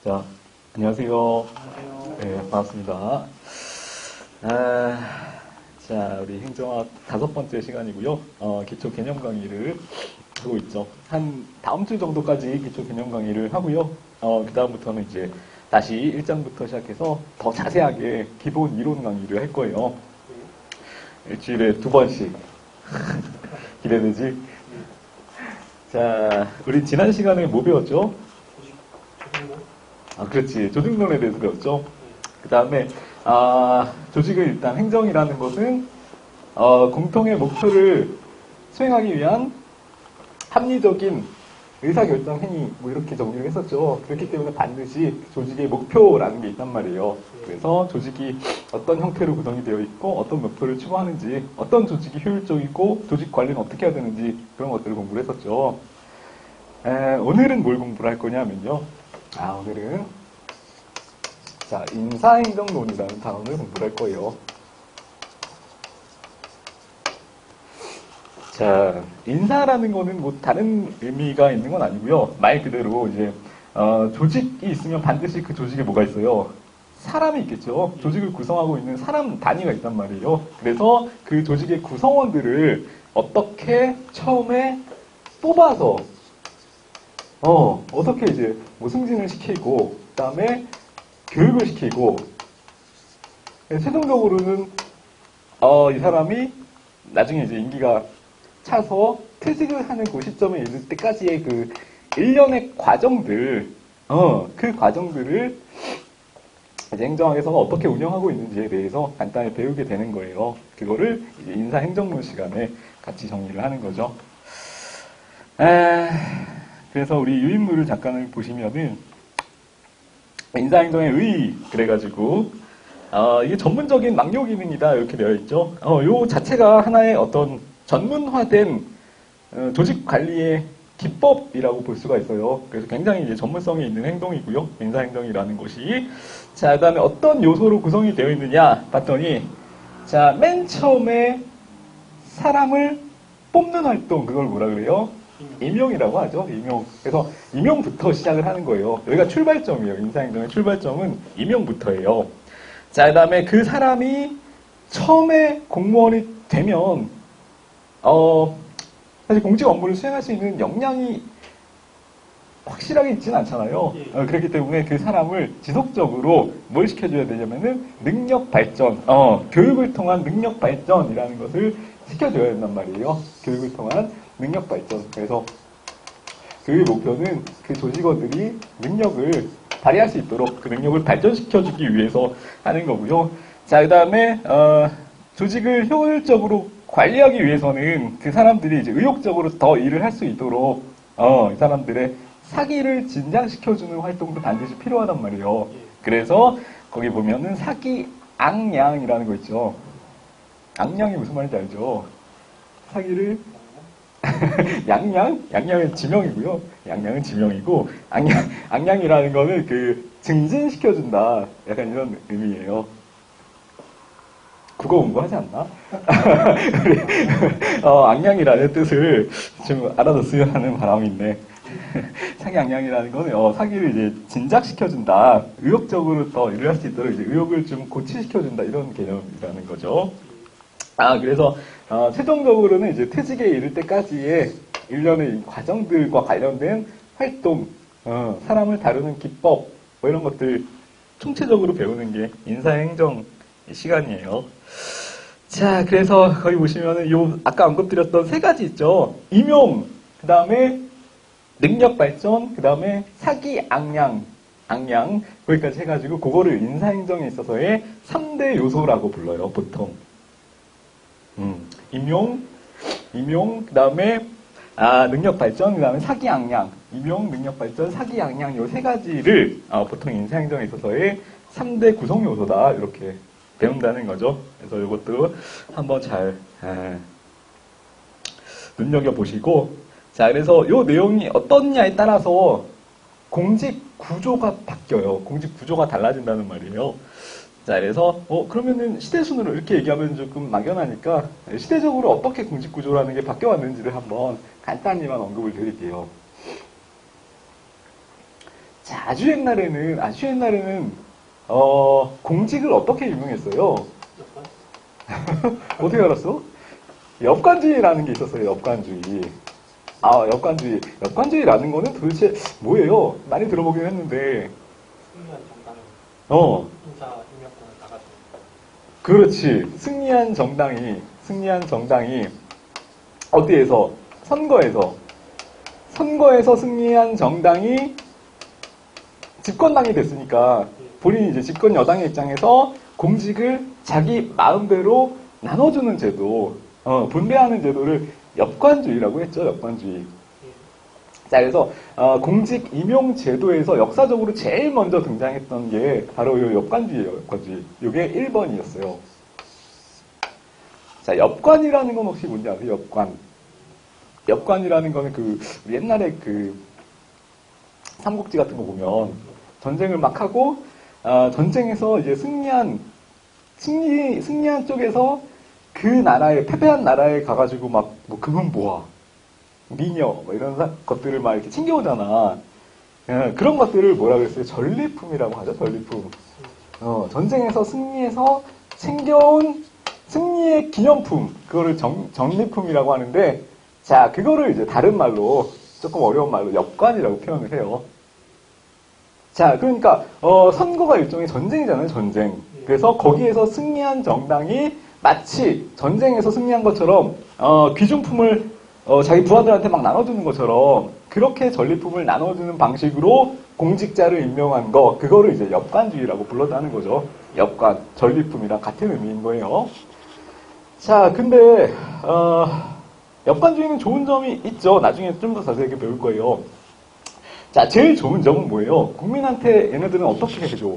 자, 안녕하세요. 네, 반갑습니다. 자, 우리 행정학 5번째 시간이고요. 기초 개념 강의를 하고 있죠. 한 다음 주 정도까지 기초 개념 강의를 하고요. 그 다음부터는 이제 다시 1장부터 시작해서 더 자세하게 기본 이론 강의를 할 거예요. 일주일에 2번씩. 기대되지? 자, 우리 지난 시간에 뭐 배웠죠? 그렇지. 조직론에 대해서 배웠죠. 그 다음에, 조직을 일단 행정이라는 것은, 공통의 목표를 수행하기 위한 합리적인 의사결정 행위, 뭐 이렇게 정리를 했었죠. 그렇기 때문에 반드시 조직의 목표라는 게 있단 말이에요. 그래서 조직이 어떤 형태로 구성이 되어 있고, 어떤 목표를 추구하는지, 어떤 조직이 효율적이고, 조직 관리는 어떻게 해야 되는지, 그런 것들을 공부를 했었죠. 오늘은 뭘 공부를 할 거냐면요. 오늘은 자, 인사행정론이라는 단원을 공부를 할 거예요. 자, 인사라는 거는 뭐 다른 의미가 있는 건 아니고요. 말 그대로 이제 조직이 있으면 반드시 그 조직에 뭐가 있어요? 사람이 있겠죠. 조직을 구성하고 있는 사람 단위가 있단 말이에요. 그래서 그 조직의 구성원들을 어떻게 처음에 뽑아서 어떻게 이제 뭐 승진을 시키고, 그 다음에 교육을 시키고, 최종적으로는, 이 사람이 나중에 이제 임기가 차서 퇴직을 하는 그 시점에 이를 때까지의 그 일련의 과정들, 그 과정들을 이제 행정학에서는 어떻게 운영하고 있는지에 대해서 간단히 배우게 되는 거예요. 그거를 이제 인사행정론 시간에 같이 정리를 하는 거죠. 그래서 우리 유인물을 잠깐 보시면은 인사행정의 의 그래가지고 이게 전문적인 막요 기능이다 이렇게 되어 있죠. 요 자체가 하나의 어떤 전문화된 조직 관리의 기법이라고 볼 수가 있어요. 그래서 굉장히 이제 전문성이 있는 행동이고요. 인사행정이라는 것이. 자, 그다음에 어떤 요소로 구성이 되어 있느냐 봤더니 자, 맨 처음에 사람을 뽑는 활동 그걸 뭐라 그래요? 임용이라고 하죠. 임용. 그래서 임용부터 시작을 하는 거예요. 여기가 출발점이에요. 인사행정의 출발점은 임용부터예요. 자, 그 다음에 그 사람이 처음에 공무원이 되면 사실 공직 업무를 수행할 수 있는 역량이 확실하게 있지는 않잖아요. 그렇기 때문에 그 사람을 지속적으로 뭘 시켜줘야 되냐면은 능력 발전, 교육을 통한 능력 발전이라는 것을 시켜줘야 된단 말이에요. 교육을 통한 능력 발전. 그래서 그의 목표는 그 조직원들이 능력을 발휘할 수 있도록 그 능력을 발전시켜주기 위해서 하는 거고요. 자, 그 다음에 조직을 효율적으로 관리하기 위해서는 그 사람들이 이제 의욕적으로 더 일을 할 수 있도록 이 사람들의 사기를 진작시켜주는 활동도 반드시 필요하단 말이에요. 그래서 거기 보면은 사기 악량이라는 거 있죠. 악량이 무슨 말인지 알죠? 사기를 양양은 지명이고요. 양양은 지명이고 악량이라는 거는 그 증진시켜준다. 약간 이런 의미예요. 국어 공부하지 않나? 악량이라는 뜻을 좀 알아뒀으면 하는 바람이 있네. 사기 악량이라는 거는 사기를 이제 진작시켜준다. 의욕적으로 더 일을 할 수 있도록 이제 의욕을 좀 고취시켜준다. 이런 개념이라는 거죠. 그래서 최종적으로는 이제 퇴직에 이를 때까지의 일련의 과정들과 관련된 활동, 사람을 다루는 기법, 뭐 이런 것들 총체적으로 배우는 게 인사행정 시간이에요. 자, 그래서 거기 보시면은 요 아까 언급드렸던 3가지 있죠. 임용, 그 다음에 능력 발전, 그 다음에 사기 악량, 거기까지 해가지고 그거를 인사행정에 있어서의 3대 요소라고 불러요, 보통. 임용, 그 다음에 능력 발전, 그 다음에 사기 악량. 임용, 능력 발전, 사기 악량 요 3가지를 보통 인사행정에 있어서의 3대 구성 요소다 이렇게 배운다는 거죠. 그래서 이것도 한번 잘 눈여겨보시고, 자, 그래서 요 내용이 어떻냐에 따라서 공직 구조가 바뀌어요. 공직 구조가 달라진다는 말이에요. 자, 그래서 그러면은 시대순으로 이렇게 얘기하면 조금 막연하니까 시대적으로 어떻게 공직 구조라는 게 바뀌어왔는지를 한번 간단히만 언급을 드릴게요. 자, 아주 옛날에는, 공직을 어떻게 유명했어요? 어떻게 알았어? 엽관주의라는 게 있었어요, 엽관주의. 아, 엽관주의. 엽관주의라는 거는 도대체 뭐예요? 많이 들어보긴 했는데. 승리한 정당은 어, 인사 임명권을 나가지고 그렇지. 승리한 정당이, 어디에서? 선거에서 승리한 정당이 집권당이 됐으니까, 본인이 이제 집권 여당의 입장에서 공직을 자기 마음대로 나눠주는 제도, 분배하는 제도를 엽관주의라고 했죠, 엽관주의. 자, 그래서 공직 임용 제도에서 역사적으로 제일 먼저 등장했던 게 바로 이 엽관주의예요, 엽관주의. 이게 1번이었어요. 자, 엽관이라는 건 혹시 뭔지 아세요? 엽관. 엽관이라는 거는 우리 옛날에 삼국지 같은 거 보면 전쟁을 막 하고 전쟁에서 이제 승리한 쪽에서 그 나라에 패배한 나라에 가가지고 막 뭐 금은 보화, 미녀 뭐 이런 것들을 막 이렇게 챙겨오잖아. 그런 것들을 뭐라 그랬어요? 전리품이라고 하죠. 전리품. 전쟁에서 승리해서 챙겨온 승리의 기념품, 그거를 전리품이라고 하는데, 자, 그거를 이제 다른 말로, 조금 어려운 말로 엽관이라고 표현을 해요. 자, 그러니까 선거가 일종의 전쟁이잖아요, 전쟁. 그래서 거기에서 승리한 정당이 마치 전쟁에서 승리한 것처럼 귀중품을 자기 부하들한테 막 나눠주는 것처럼 그렇게 전리품을 나눠주는 방식으로 공직자를 임명한 거, 그거를 이제 엽관주의라고 불렀다는 거죠. 엽관, 전리품이랑 같은 의미인 거예요. 자, 근데 엽관주의는 좋은 점이 있죠. 나중에 좀 더 자세하게 배울 거예요. 자, 제일 좋은 점은 뭐예요? 국민한테 얘네들은 어떻게 해줘?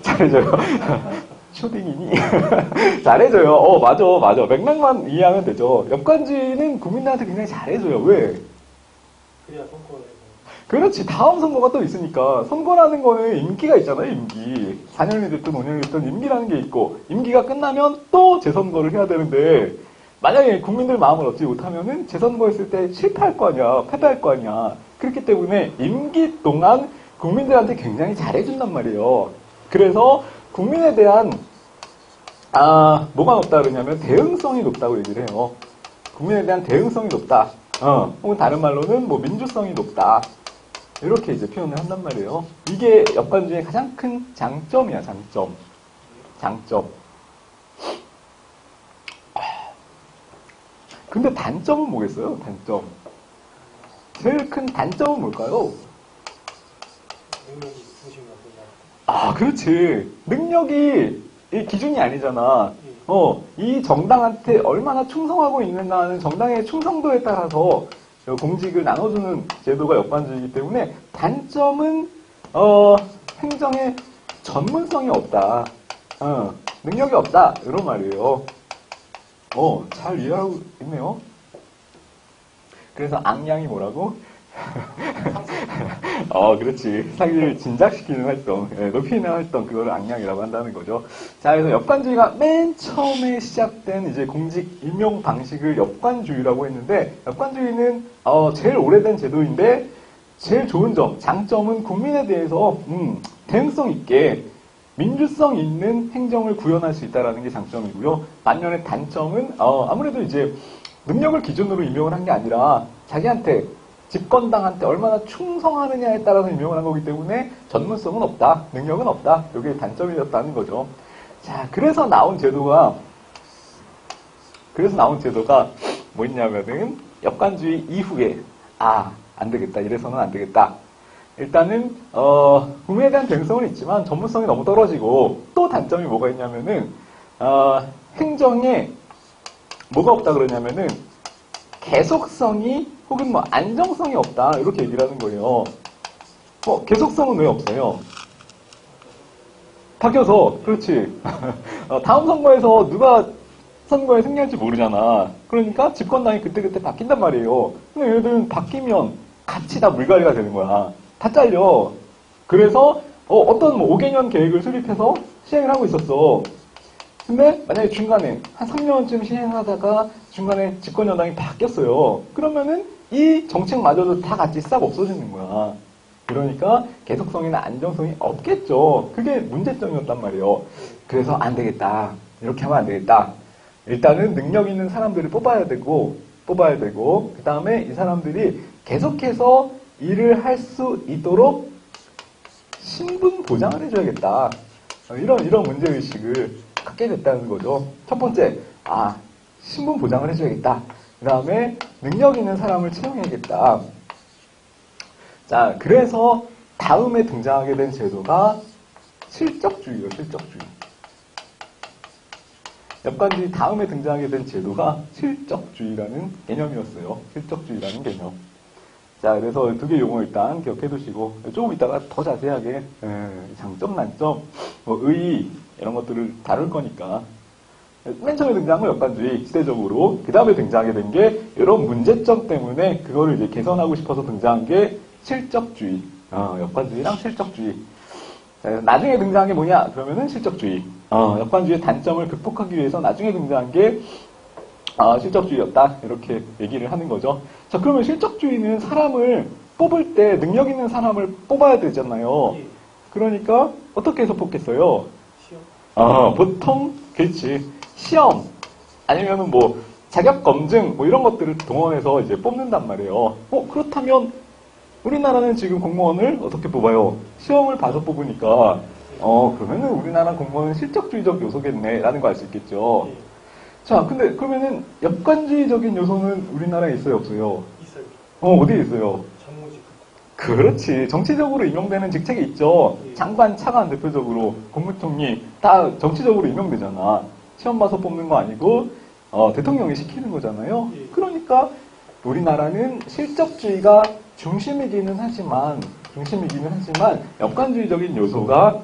잘해줘요. 초딩이니? 잘해줘요. 맞아. 맥락만 이해하면 되죠. 엽관주의는 국민들한테 굉장히 잘해줘요. 왜? 그래야 선거에서 그렇지. 다음 선거가 또 있으니까. 선거라는 거는 임기가 있잖아요, 임기. 4년이 됐든 5년이 됐든 임기라는 게 있고, 임기가 끝나면 또 재선거를 해야 되는데, 만약에 국민들 마음을 얻지 못하면은 재선거했을 때 실패할 거 아니야, 패배할 거 아니야. 그렇기 때문에 임기 동안 국민들한테 굉장히 잘해준단 말이에요. 그래서 국민에 대한 뭐가 높다 그러냐면 대응성이 높다고 얘기를 해요. 국민에 대한 대응성이 높다. 혹은 다른 말로는 뭐 민주성이 높다. 이렇게 이제 표현을 한단 말이에요. 이게 엽관주의의 가장 큰 장점이야, 장점. 근데 단점은 뭐겠어요? 단점. 제일 큰 단점은 뭘까요? 능력이 중심이었던 그렇지. 능력이 이 기준이 아니잖아. 이 정당한테 얼마나 충성하고 있는가는 정당의 충성도에 따라서 공직을 나눠주는 제도가 엽관주의이기 때문에 단점은 행정에 전문성이 없다. 능력이 없다. 이런 말이에요. 잘 이해하고 있네요. 그래서 악량이 뭐라고? 그렇지. 사기를 진작시키는 활동, 높이는 활동, 그거를 악량이라고 한다는 거죠. 자, 그래서 엽관주의가 맨 처음에 시작된 이제 공직 임용 방식을 엽관주의라고 했는데, 엽관주의는 제일 오래된 제도인데, 제일 좋은 점, 장점은 국민에 대해서 대응성 있게 민주성 있는 행정을 구현할 수 있다는 게 장점이고요. 반면에 단점은 아무래도 이제 능력을 기준으로 임명을 한 게 아니라 자기한테 집권당한테 얼마나 충성하느냐에 따라서 임명을 한 거기 때문에 전문성은 없다, 능력은 없다. 이게 단점이었다는 거죠. 자, 그래서 나온 제도가 뭐였냐면은 엽관주의 이후에 안 되겠다, 이래서는 안 되겠다. 일단은 국민에 대한 대응성은 있지만 전문성이 너무 떨어지고, 또 단점이 뭐가 있냐면은 행정에 뭐가 없다 그러냐면은 계속성이 혹은 뭐 안정성이 없다, 이렇게 얘기를 하는 거예요. 계속성은 왜 없어요? 바뀌어서. 그렇지. 다음 선거에서 누가 선거에 승리할지 모르잖아. 그러니까 집권당이 그때그때 바뀐단 말이에요. 근데 얘들은 바뀌면 같이 다 물갈이가 되는 거야. 다 잘려. 그래서 어떤 뭐 5개년 계획을 수립해서 시행을 하고 있었어. 근데 만약에 중간에 한 3년쯤 시행하다가 중간에 집권 여당이 바뀌었어요. 그러면은 이 정책마저도 다 같이 싹 없어지는 거야. 그러니까 계속성이나 안정성이 없겠죠. 그게 문제점이었단 말이에요. 그래서 안 되겠다. 이렇게 하면 안 되겠다. 일단은 능력 있는 사람들을 뽑아야 되고, 그 다음에 이 사람들이 계속해서 일을 할 수 있도록 신분 보장을 해줘야겠다. 이런 문제의식을 갖게 됐다는 거죠. 첫 번째, 신분 보장을 해줘야겠다. 그 다음에 능력 있는 사람을 채용해야겠다. 자, 그래서 다음에 등장하게 된 제도가 실적주의예요, 실적주의. 역관주의 다음에 등장하게 된 제도가 실적주의라는 개념이었어요. 실적주의라는 개념. 자, 그래서 두 개 용어 일단 기억해 두시고, 조금 이따가 더 자세하게, 장점, 단점, 의의, 이런 것들을 다룰 거니까. 맨 처음에 등장한 건 역관주의, 시대적으로. 그 다음에 등장하게 된 게, 이런 문제점 때문에 그거를 이제 개선하고 싶어서 등장한 게 실적주의. 역관주의랑 실적주의. 나중에 등장한 게 뭐냐? 그러면은 실적주의. 역관주의의 단점을 극복하기 위해서 나중에 등장한 게 실적주의였다. 이렇게 얘기를 하는 거죠. 자, 그러면 실적주의는 사람을 뽑을 때 능력 있는 사람을 뽑아야 되잖아요. 예. 그러니까 어떻게 해서 뽑겠어요? 시험. 보통 그렇지. 시험 아니면은 뭐 자격 검증 뭐 이런 것들을 동원해서 이제 뽑는단 말이에요. 그렇다면 우리나라는 지금 공무원을 어떻게 뽑아요? 시험을 봐서 뽑으니까 그러면은 우리나라 공무원은 실적주의적 요소겠네라는 거 알 수 있겠죠. 예. 자, 근데 그러면은 역관주의적인 요소는 우리나라에 있어요, 없어요? 있어요. 어디에 있어요? 정무직. 그렇지. 정치적으로 임명되는 직책이 있죠. 예. 장관, 차관 대표적으로 국무총리 다 정치적으로 임명되잖아. 시험 봐서 뽑는 거 아니고 대통령이 시키는 거잖아요. 예. 그러니까 우리나라는 실적주의가 중심이기는 하지만 역관주의적인 요소가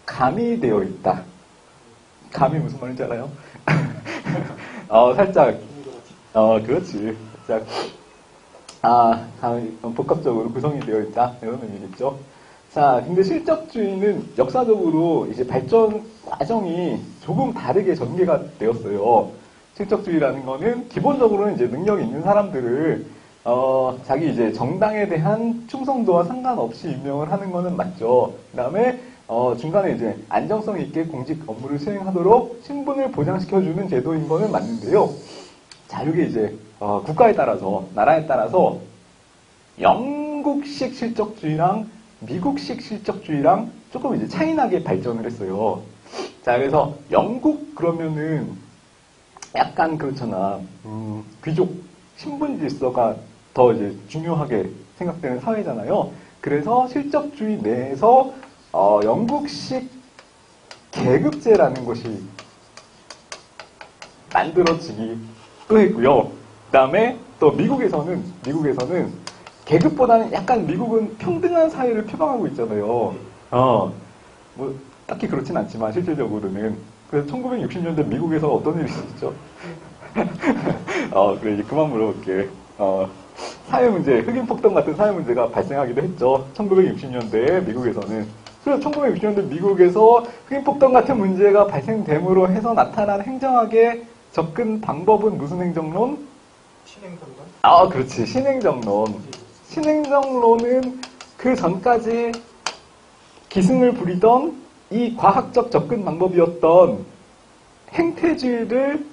가미되어 있다. 감이 무슨 말인지 알아요? 살짝, 그렇지. 살짝, 복합적으로 구성이 되어 있다. 이런 의미겠죠. 자, 근데 실적주의는 역사적으로 이제 발전 과정이 조금 다르게 전개가 되었어요. 실적주의라는 거는 기본적으로는 이제 능력 있는 사람들을, 자기 이제 정당에 대한 충성도와 상관없이 임명을 하는 거는 맞죠. 그 다음에, 중간에 이제 안정성 있게 공직 업무를 수행하도록 신분을 보장시켜주는 제도인 거는 맞는데요. 자, 이게 이제, 국가에 따라서, 나라에 따라서 영국식 실적주의랑 미국식 실적주의랑 조금 이제 차이나게 발전을 했어요. 자, 그래서 영국 그러면은 약간 그렇잖아. 귀족 신분 질서가 더 이제 중요하게 생각되는 사회잖아요. 그래서 실적주의 내에서 영국식 계급제라는 것이 만들어지기도 했고요. 그 다음에 또 미국에서는 계급보다는 약간 미국은 평등한 사회를 표방하고 있잖아요. 뭐 딱히 그렇진 않지만 실질적으로는. 그래서 1960년대 미국에서 어떤 일이 있었죠? 그래 이제 그만 물어볼게. 사회 문제, 흑인 폭동 같은 사회 문제가 발생하기도 했죠. 1960년대에 미국에서는. 그래서 1960년대 미국에서 흑인 폭동 같은 문제가 발생됨으로 해서 나타난 행정학의 접근 방법은 무슨 행정론? 신행선건? 그렇지. 신행정론. 신행정론은 그 전까지 기승을 부리던 이 과학적 접근 방법이었던 행태주의를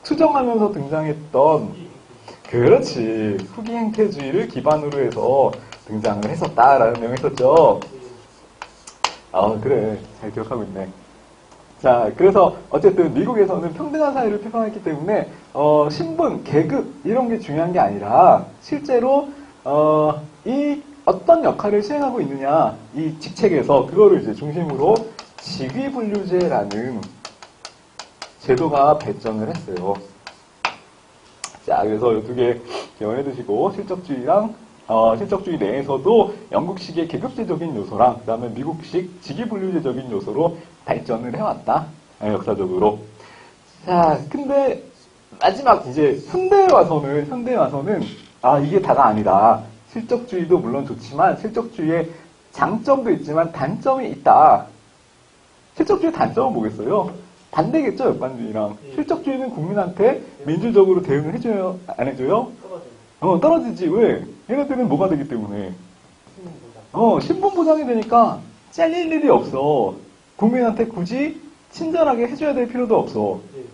수정하면서 등장했던 그렇지. 후기 행태주의를 기반으로 해서 등장을 했었다라는 내용이 있었죠. 그래. 잘 기억하고 있네. 자, 그래서 어쨌든 미국에서는 평등한 사회를 표방했기 때문에 신분, 계급 이런 게 중요한 게 아니라 실제로 이 어떤 역할을 수행하고 있느냐 이 직책에서 그거를 이제 중심으로 직위분류제라는 제도가 발전을 했어요. 자, 그래서 이 두 개 기억해 두시고 실적주의랑 실적주의 내에서도 영국식의 계급제적인 요소랑 그 다음에 미국식 직위분류제적인 요소로 발전을 해왔다. 역사적으로. 자, 근데 마지막 이제 현대에 와서는 이게 다가 아니다. 실적주의도 물론 좋지만 실적주의의 장점도 있지만 단점이 있다. 실적주의 단점은 뭐겠어요? 반대겠죠, 역관주의랑. 예. 실적주의는 국민한테 민주적으로 대응을 해줘요, 안 해줘요? 떨어져요. 떨어지지. 왜? 얘네들은 뭐가 되기 때문에. 신문 보장. 신분 보장이 되니까 잘릴 일이 없어. 국민한테 굳이 친절하게 해줘야 될 필요도 없어. 예.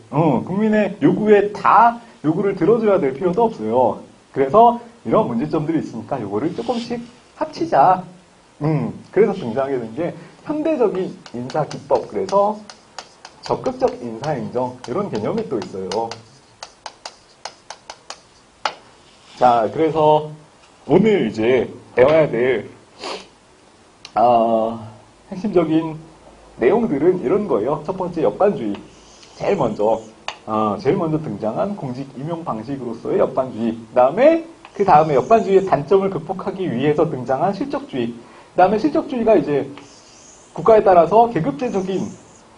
국민의 요구에 다 요구를 들어줘야 될 필요도 없어요. 그래서 이런 문제점들이 있으니까 요거를 조금씩 합치자. 그래서 등장하게 된 게 현대적인 인사기법, 그래서 적극적 인사행정, 이런 개념이 또 있어요. 자, 그래서 오늘 이제 배워야 될 핵심적인 내용들은 이런 거예요. 첫 번째, 역관주의. 제일 먼저 등장한 공직 임용 방식으로서의 역관주의. 그 다음에 역관주의의 단점을 극복하기 위해서 등장한 실적주의. 그 다음에 실적주의가 이제 국가에 따라서 계급제적인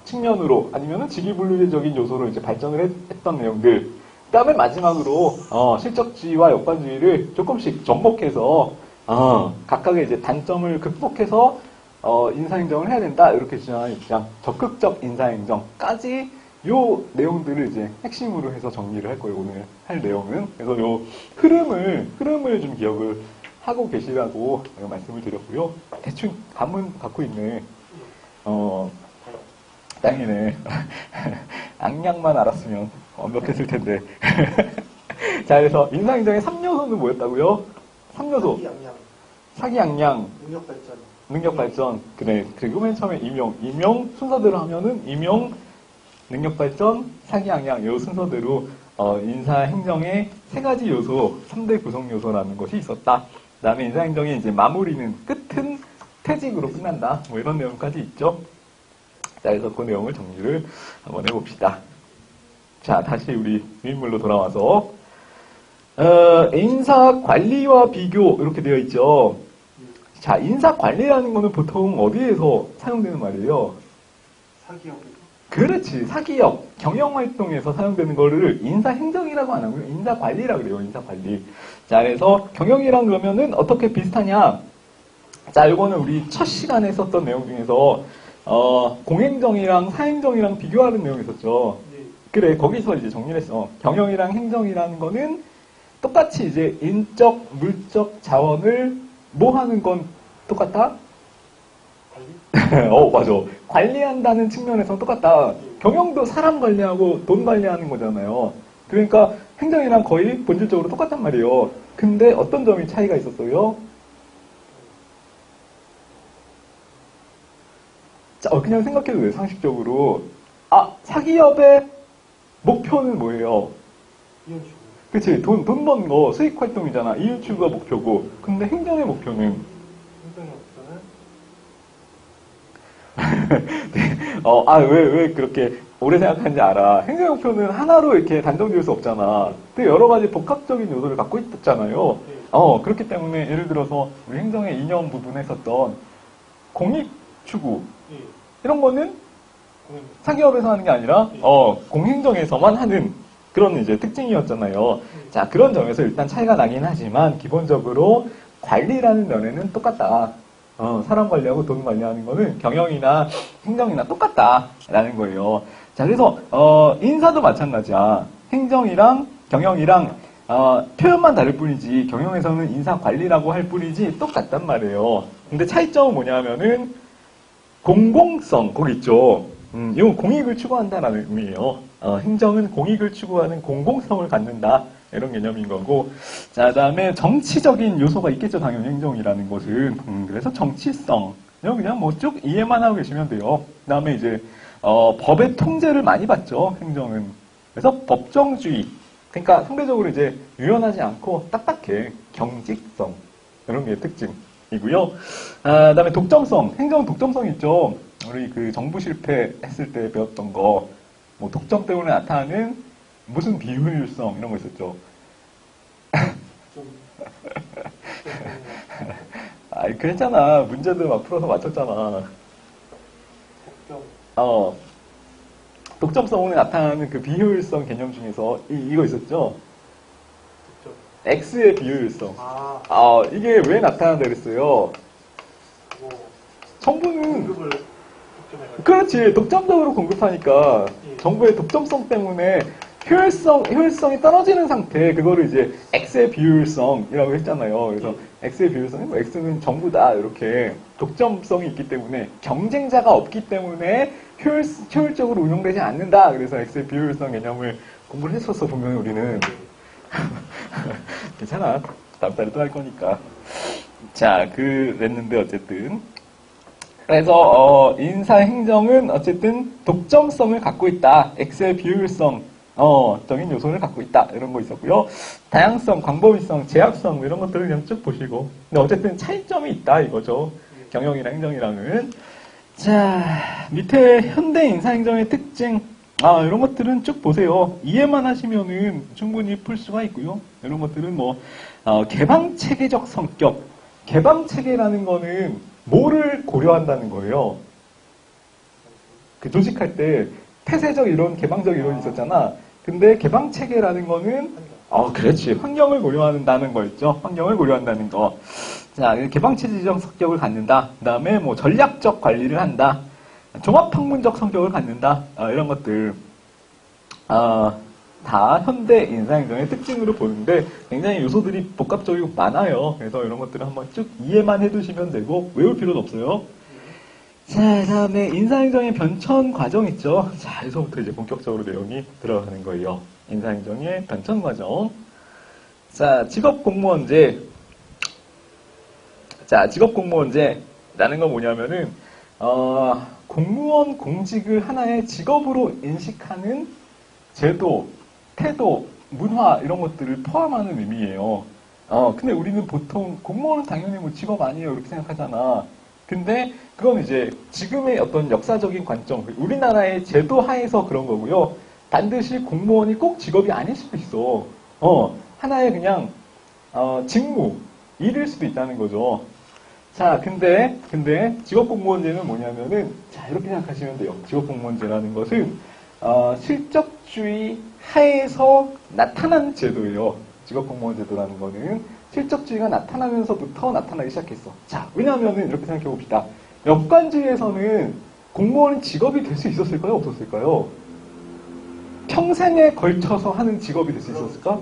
측면으로 아니면은 직위분류제적인 요소로 이제 발전을 했던 내용들. 그 다음에 마지막으로 실적주의와 역관주의를 조금씩 접목해서 각각의 이제 단점을 극복해서 인사행정을 해야 된다, 이렇게 주장하는 입장. 적극적 인사행정까지 요 내용들을 이제 핵심으로 해서 정리를 할 거예요, 오늘 할 내용은. 그래서 요 흐름을 좀 기억을 하고 계시라고 말씀을 드렸고요. 대충 감은 갖고 있네. 땅이네. 악량만 알았으면 완벽했을 텐데. 자, 그래서 인사행정의 3요소는 뭐였다고요? 3요소. 사기, 양양, 능력 발전. 그래. 그리고 맨 처음에 임용 순서대로 하면은 임용, 능력 발전, 사기, 양양, 요 순서대로 인사행정의 세 가지 요소, 3대 구성 요소라는 것이 있었다. 그 다음에 인사행정의 이제 마무리는, 끝은 퇴직으로 끝난다. 뭐 이런 내용까지 있죠. 자, 그래서 그 내용을 정리를 한번 해봅시다. 자, 다시 우리 유인물로 돌아와서 인사 관리와 비교, 이렇게 되어 있죠. 자, 인사 관리라는 거는 보통 어디에서 사용되는 말이에요? 사기업에서. 그렇지. 사기업, 경영활동에서 사용되는 거를 인사행정이라고 안 하고요. 인사관리라고 그래요. 인사관리. 자, 그래서 경영이랑 그러면은 어떻게 비슷하냐? 자, 이거는 우리 첫 시간에 썼던 내용 중에서 공행정이랑 사행정이랑 비교하는 내용이 있었죠. 네. 그래, 거기서 이제 정리를 했어. 경영이랑 행정이라는 거는 똑같이 이제 인적, 물적 자원을 뭐 하는 건 똑같다? 관리? 맞아. 관리한다는 측면에서 똑같다. 경영도 사람 관리하고 돈 관리하는 거잖아요. 그러니까 행정이랑 거의 본질적으로 똑같단 말이에요. 근데 어떤 점이 차이가 있었어요? 자, 그냥 생각해도 돼요, 상식적으로. 사기업의 목표는 뭐예요? 이현주. 그치, 돈 버는 거, 수익 활동이잖아. 이윤 추구가 목표고. 근데 행정의 목표는? 행정의 목표는? 왜 그렇게 오래 생각하는지 알아. 행정의 목표는 하나로 이렇게 단정 지을 수 없잖아. 되게 여러 가지 복합적인 요소를 갖고 있잖아요. 네. 그렇기 때문에 예를 들어서 우리 행정의 이념 부분에 있었던 공익 추구. 예. 이런 거는 공연. 사기업에서 하는 게 아니라, 공행정에서만 하는 그런 이제 특징이었잖아요. 자, 그런 점에서 일단 차이가 나긴 하지만, 기본적으로 관리라는 면에는 똑같다. 사람 관리하고 돈 관리하는 거는 경영이나 행정이나 똑같다라는 거예요. 자, 그래서, 인사도 마찬가지야. 행정이랑 경영이랑, 표현만 다를 뿐이지, 경영에서는 인사 관리라고 할 뿐이지, 똑같단 말이에요. 근데 차이점은 뭐냐면은, 공공성, 거기 있죠. 이건 공익을 추구한다라는 의미예요. 행정은 공익을 추구하는 공공성을 갖는다. 이런 개념인 거고. 자, 그 다음에 정치적인 요소가 있겠죠. 당연히 행정이라는 것은. 그래서 정치성. 이거 그냥 뭐 쭉 이해만 하고 계시면 돼요. 그 다음에 이제, 법의 통제를 많이 받죠. 행정은. 그래서 법정주의. 그러니까 상대적으로 이제 유연하지 않고 딱딱해. 경직성. 이런 게 특징이고요. 그 다음에 독점성. 행정 독점성 있죠. 우리 그 정부 실패했을 때 배웠던 거. 뭐 독점 때문에 나타나는 무슨 비효율성 이런 거 있었죠. 좀. 그랬잖아. 문제들 막 풀어서 맞췄잖아. 독점. 독점성에 나타나는 그 비효율성 개념 중에서 이거 있었죠. 독점. X의 비효율성. 아. 이게 왜 나타난다 그랬어요. 뭐. 정부는 공급을 독점해가지고. 그렇지. 독점적으로 공급하니까 예. 정부의 독점성 때문에 효율성이 떨어지는 상태, 그거를 이제 X의 비효율성이라고 했잖아요. 그래서 X의 비효율성은 뭐 X는 전부다. 이렇게 독점성이 있기 때문에 경쟁자가 없기 때문에 효율적으로 운용되지 않는다. 그래서 X의 비효율성 개념을 공부를 했었어, 분명히 우리는. 괜찮아. 다음 달에 또 할 거니까. 자, 그랬는데 어쨌든. 그래서 인사행정은 어쨌든 독점성을 갖고 있다. X의 비효율성 적인 요소를 갖고 있다. 이런 거 있었고요. 다양성, 광범위성, 제약성 이런 것들을 그냥 쭉 보시고. 근데 어쨌든 차이점이 있다 이거죠. 경영이랑 행정이랑은. 자, 밑에 현대 인사행정의 특징. 이런 것들은 쭉 보세요. 이해만 하시면은 충분히 풀 수가 있고요. 이런 것들은 뭐 개방체계적 성격. 개방체계라는 거는 뭐를 고려한다는 거예요? 그 조직할 때 폐쇄적 이론, 개방적 이론이 있었잖아. 근데 개방체계라는 거는 그렇지. 환경을 고려한다는 거 있죠. 환경을 고려한다는 거. 자, 개방체제적 성격을 갖는다. 그 다음에 뭐 전략적 관리를 한다. 종합학문적 성격을 갖는다. 이런 것들. 다 현대 인사행정의 특징으로 보는데 굉장히 요소들이 복합적이고 많아요. 그래서 이런 것들을 한번 쭉 이해만 해두시면 되고 외울 필요는 없어요. 자, 다음에 인사행정의 변천 과정 있죠. 자, 여기서부터 이제 본격적으로 내용이 들어가는 거예요. 인사행정의 변천 과정. 자, 직업공무원제. 자, 직업공무원제라는 건 뭐냐면은 공무원 공직을 하나의 직업으로 인식하는 제도, 태도, 문화 이런 것들을 포함하는 의미예요. 근데 우리는 보통 공무원은 당연히 뭐 직업 아니에요 이렇게 생각하잖아. 근데 그건 이제 지금의 어떤 역사적인 관점, 우리나라의 제도 하에서 그런 거고요. 반드시 공무원이 꼭 직업이 아닐 수도 있어. 하나의 그냥 직무, 일일 수도 있다는 거죠. 자, 근데 직업공무원제는 뭐냐면은 자 이렇게 생각하시면 돼요. 직업공무원제라는 것은 실적주의 하에서 나타나는 제도예요. 직업공무원제도라는 거는 실적주의가 나타나면서부터 나타나기 시작했어. 자, 왜냐하면은 이렇게 생각해 봅시다. 역관주의에서는 공무원은 직업이 될 수 있었을까요? 없었을까요? 평생에 걸쳐서 하는 직업이 될 수 있었을까?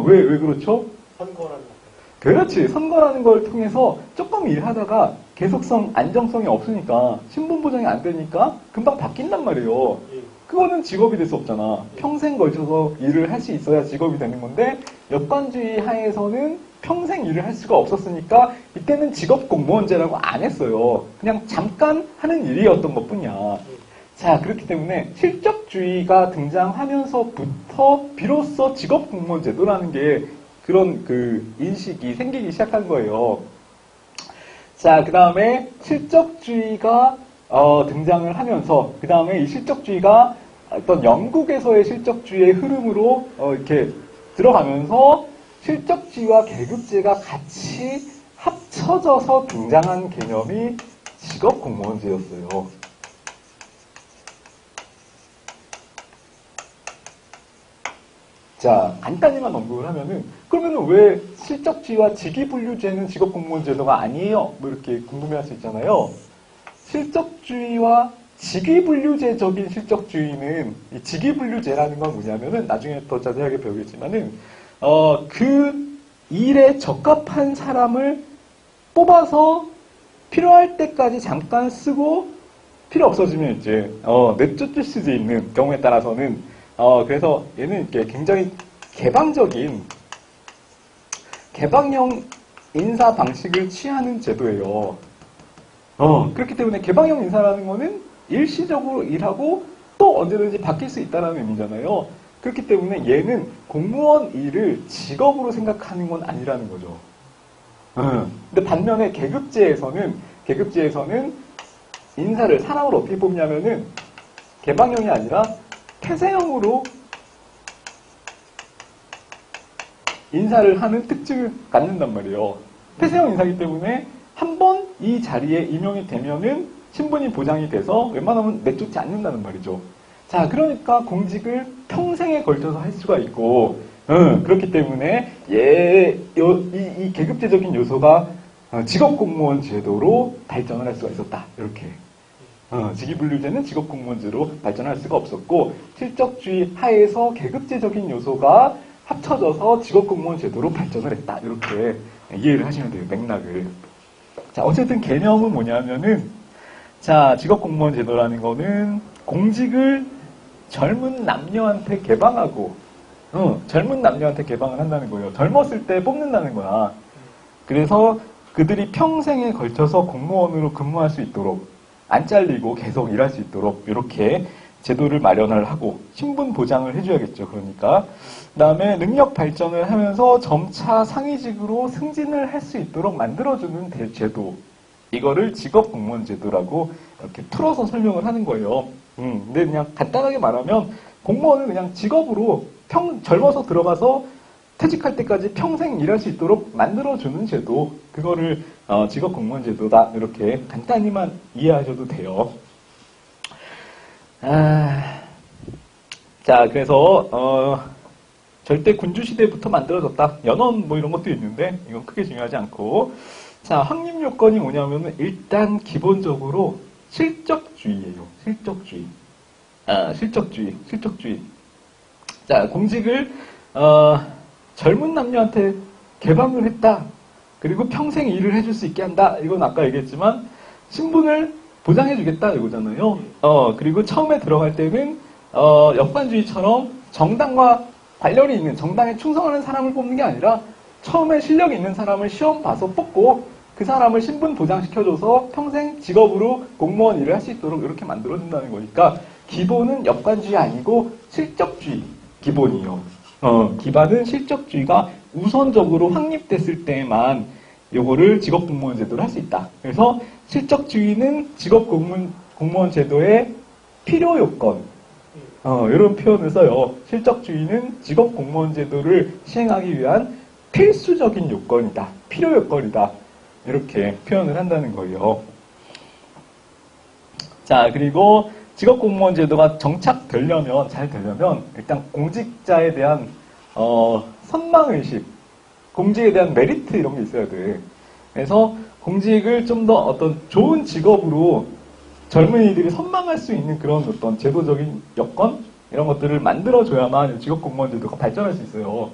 왜 그렇죠? 선거라는 거. 그렇지. 선거라는 걸 통해서 조금 일하다가 계속성, 안정성이 없으니까 신분 보장이 안 되니까 금방 바뀐단 말이에요. 예. 그거는 직업이 될 수 없잖아. 평생 걸쳐서 일을 할 수 있어야 직업이 되는 건데 역관주의 하에서는 평생 일을 할 수가 없었으니까 이때는 직업공무원제라고 안 했어요. 그냥 잠깐 하는 일이었던 것뿐이야. 자, 그렇기 때문에 실적주의가 등장하면서부터 비로소 직업공무원제도라는 게 그런 그 인식이 생기기 시작한 거예요. 자, 그 다음에 실적주의가 등장을 하면서 그 다음에 이 실적주의가 어떤 영국에서의 실적주의의 흐름으로 이렇게 들어가면서 실적주의와 계급제가 같이 합쳐져서 등장한 개념이 직업공무원제였어요. 자, 간단히만 언급을 하면은, 그러면은 왜 실적주의와 직위분류제는 직업공무원제도가 아니에요? 뭐 이렇게 궁금해할 수 있잖아요. 실적주의와 직위분류제적인 실적주의는, 이 직위분류제라는 건 뭐냐면은, 나중에 더 자세하게 배우겠지만은, 그 일에 적합한 사람을 뽑아서 필요할 때까지 잠깐 쓰고, 필요 없어지면 이제, 내쫓을 수도 있는 경우에 따라서는, 그래서 얘는 이렇게 굉장히 개방형 인사 방식을 취하는 제도예요. 그렇기 때문에 개방형 인사라는 거는 일시적으로 일하고 또 언제든지 바뀔 수 있다는 의미잖아요. 그렇기 때문에 얘는 공무원 일을 직업으로 생각하는 건 아니라는 거죠. 근데 반면에 계급제에서는 사람을 어떻게 뽑냐면은 개방형이 아니라 폐쇄형으로 인사를 하는 특징을 갖는단 말이에요. 폐쇄형 인사이기 때문에 한 번 이 자리에 임용이 되면은 신분이 보장이 돼서 웬만하면 내쫓지 않는다는 말이죠. 자, 그러니까 공직을 평생에 걸쳐서 할 수가 있고, 그렇기 때문에 이 계급제적인 요소가 직업공무원 제도로 발전을 할 수가 있었다. 이렇게 직위분류제는 직업공무원제로 발전할 수가 없었고 실적주의 하에서 계급제적인 요소가 합쳐져서 직업공무원 제도로 발전을 했다. 이렇게 이해를 하시면 돼요. 맥락을. 자, 어쨌든 개념은 뭐냐면은 자, 직업공무원 제도라는 거는 공직을 젊은 남녀한테 개방하고 젊은 남녀한테 개방을 한다는 거예요. 젊었을 때 뽑는다는 거야. 그래서 그들이 평생에 걸쳐서 공무원으로 근무할 수 있도록 안 잘리고 계속 일할 수 있도록 이렇게 제도를 마련을 하고 신분 보장을 해줘야겠죠. 그러니까 그다음에 능력 발전을 하면서 점차 상위직으로 승진을 할 수 있도록 만들어주는 제도. 이거를 직업공무원 제도라고 이렇게 풀어서 설명을 하는 거예요. 근데 그냥 간단하게 말하면 공무원은 그냥 직업으로 젊어서 들어가서 퇴직할 때까지 평생 일할 수 있도록 만들어주는 제도. 그거를 직업공무원 제도다. 이렇게 간단히만 이해하셔도 돼요. 자, 그래서 절대 군주시대부터 만들어졌다. 연원 뭐 이런 것도 있는데 이건 크게 중요하지 않고 자, 확립 요건이 뭐냐면은 일단 기본적으로 실적주의예요. 실적주의. 실적주의. 자, 공직을 젊은 남녀한테 개방을 했다. 그리고 평생 일을 해줄 수 있게 한다. 이건 아까 얘기했지만 신분을 보장해주겠다 이거잖아요. 그리고 처음에 들어갈 때는 역관주의처럼 정당과 관련이 있는 정당에 충성하는 사람을 뽑는 게 아니라 처음에 실력이 있는 사람을 시험 봐서 뽑고 그 사람을 신분 보장시켜줘서 평생 직업으로 공무원 일을 할 수 있도록 이렇게 만들어준다는 거니까 기본은 역관주의 아니고 실적주의 기본이요. 기반은 실적주의가 우선적으로 확립됐을 때만 요거를 직업공무원 제도로 할 수 있다. 그래서 실적주의는 직업공무원 제도의 필요 요건. 이런 표현을 써요. 실적주의는 직업공무원 제도를 시행하기 위한 필수적인 요건이다. 필요 요건이다. 이렇게 표현을 한다는 거예요. 자, 그리고 직업공무원 제도가 정착되려면, 잘 되려면, 일단 공직자에 대한, 선망의식, 공직에 대한 메리트 이런 게 있어야 돼. 그래서 공직을 좀 더 어떤 좋은 직업으로 젊은이들이 선망할 수 있는 그런 어떤 제도적인 여건? 이런 것들을 만들어줘야만 직업공무원 제도가 발전할 수 있어요.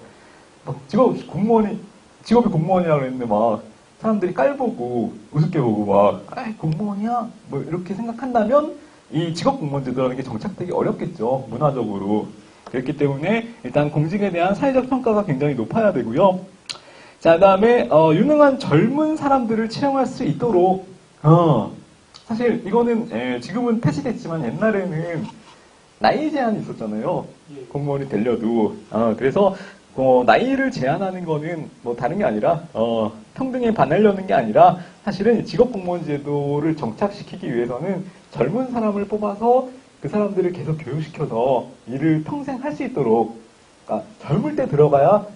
막 직업이 공무원이라고 그랬는데 막 사람들이 깔보고 우습게 보고 막 공무원이야? 뭐 이렇게 생각한다면 이 직업공무원 제도라는 게 정착되기 어렵겠죠. 문화적으로. 그렇기 때문에 일단 공직에 대한 사회적 평가가 굉장히 높아야 되고요. 자, 그 다음에 유능한 젊은 사람들을 채용할 수 있도록 사실 이거는 지금은 폐지됐지만 옛날에는 나이 제한이 있었잖아요. 공무원이 되려도. 그래서 나이를 제한하는 거는 뭐 다른 게 아니라 평등에 반하려는 게 아니라 사실은 직업공무원 제도를 정착시키기 위해서는 젊은 사람을 뽑아서 그 사람들을 계속 교육시켜서 일을 평생 할 수 있도록 그러니까 젊을 때 들어가야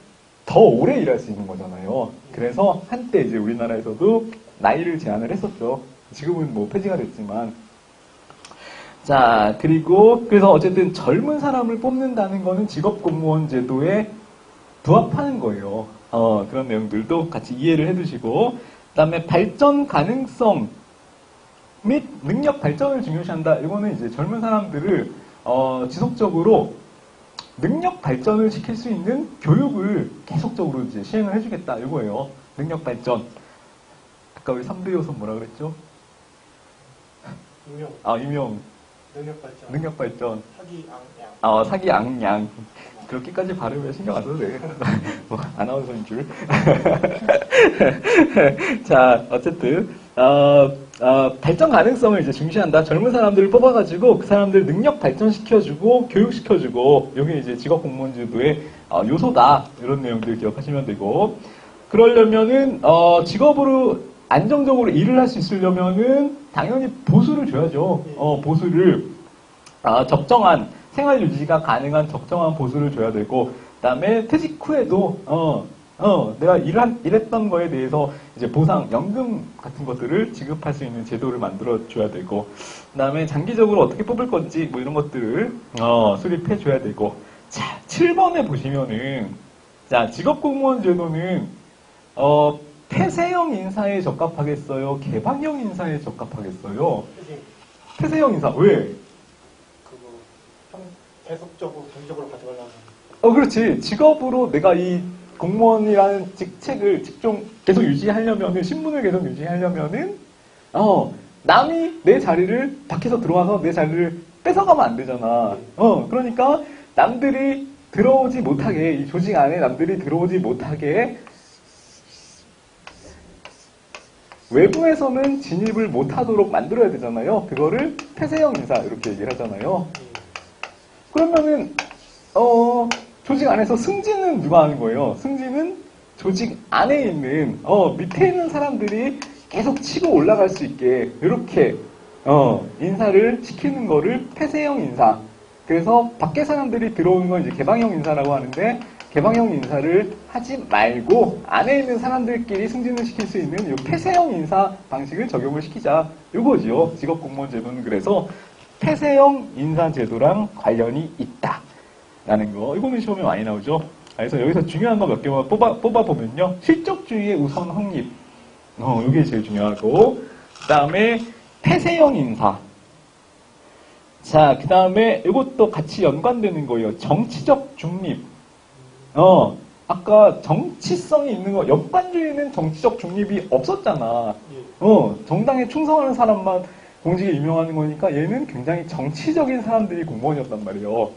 더 오래 일할 수 있는 거잖아요. 그래서 한때 이제 우리나라에서도 나이를 제한을 했었죠. 지금은 뭐 폐지가 됐지만. 자, 그래서 어쨌든 젊은 사람을 뽑는다는 거는 직업공무원 제도에 부합하는 거예요. 그런 내용들도 같이 이해를 해두시고, 그 다음에 발전 가능성 및 능력 발전을 중요시한다. 이거는 이제 젊은 사람들을 지속적으로 능력 발전을 시킬 수 있는 교육을 계속적으로 이제 시행을 해주겠다. 이거예요. 능력 발전. 아까 우리 3대 요소 뭐라 그랬죠? 임용. 능력 발전. 사기, 양. 그렇게까지 발음에 신경 안 써도 돼. 뭐, 아나운서인 줄. 자, 어쨌든, 발전 가능성을 이제 중시한다. 젊은 사람들을 뽑아가지고 그 사람들 능력 발전시켜주고 교육시켜주고 이게 이제 직업공무원 제도의 요소다. 이런 내용들 기억하시면 되고. 그러려면은, 직업으로 안정적으로 일을 할 수 있으려면은 당연히 보수를 줘야죠. 보수를, 적정한, 생활 유지가 가능한 적정한 보수를 줘야 되고, 그 다음에 퇴직 후에도, 내가 일했던 거에 대해서 이제 보상, 연금 같은 것들을 지급할 수 있는 제도를 만들어줘야 되고, 그 다음에 장기적으로 어떻게 뽑을 건지, 뭐 이런 것들을, 수립해줘야 되고. 자, 7번에 보시면은, 자, 직업공무원 제도는, 폐쇄형 인사에 적합하겠어요? 개방형 인사에 적합하겠어요? 폐쇄형 인사. 왜? 그거 계속적으로 장기적으로 가져가려면 그렇지. 직업으로 내가 이 공무원이라는 직종 계속 유지하려면은, 신분을 계속 유지하려면은, 남이 내 자리를 밖에서 들어와서 내 자리를 뺏어가면 안 되잖아. 그러니까 남들이 들어오지 못하게, 이 조직 안에 남들이 들어오지 못하게 외부에서는 진입을 못하도록 만들어야 되잖아요. 그거를 폐쇄형 인사 이렇게 얘기를 하잖아요. 그러면은 조직 안에서 승진은 누가 하는 거예요? 승진은 조직 안에 있는 밑에 있는 사람들이 계속 치고 올라갈 수 있게 이렇게 인사를 시키는 거를 폐쇄형 인사. 그래서 밖에 사람들이 들어오는 건 이제 개방형 인사라고 하는데, 개방형 인사를 하지 말고 안에 있는 사람들끼리 승진을 시킬 수 있는 이 폐쇄형 인사 방식을 적용을 시키자. 이거지요. 직업공무원 제도는 그래서 폐쇄형 인사 제도랑 관련이 있다라는 거. 이거는 시험에 많이 나오죠. 그래서 여기서 중요한 거 몇 개만 뽑아보면요. 실적주의의 우선 확립. 이게 제일 중요하고, 그 다음에 폐쇄형 인사. 자, 그 다음에 이것도 같이 연관되는 거예요. 정치적 중립. 아까 정치성이 있는 거, 역관주의는 정치적 중립이 없었잖아. 정당에 충성하는 사람만 공직에 임명하는 거니까 얘는 굉장히 정치적인 사람들이 공무원이었단 말이에요.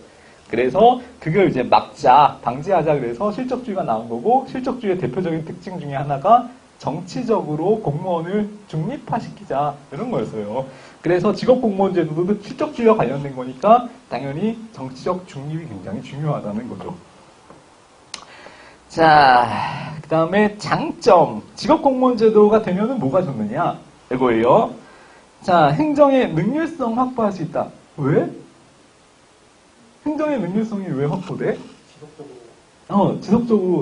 그래서 그걸 이제 막자, 방지하자 그래서 실적주의가 나온 거고, 실적주의의 대표적인 특징 중에 하나가 정치적으로 공무원을 중립화시키자 이런 거였어요. 그래서 직업공무원 제도도 실적주의와 관련된 거니까 당연히 정치적 중립이 굉장히 중요하다는 거죠. 자, 그 다음에 장점. 직업공무원 제도가 되면은 뭐가 좋느냐? 이거예요. 자, 행정의 능률성 확보할 수 있다. 왜? 행정의 능률성이 왜 확보돼?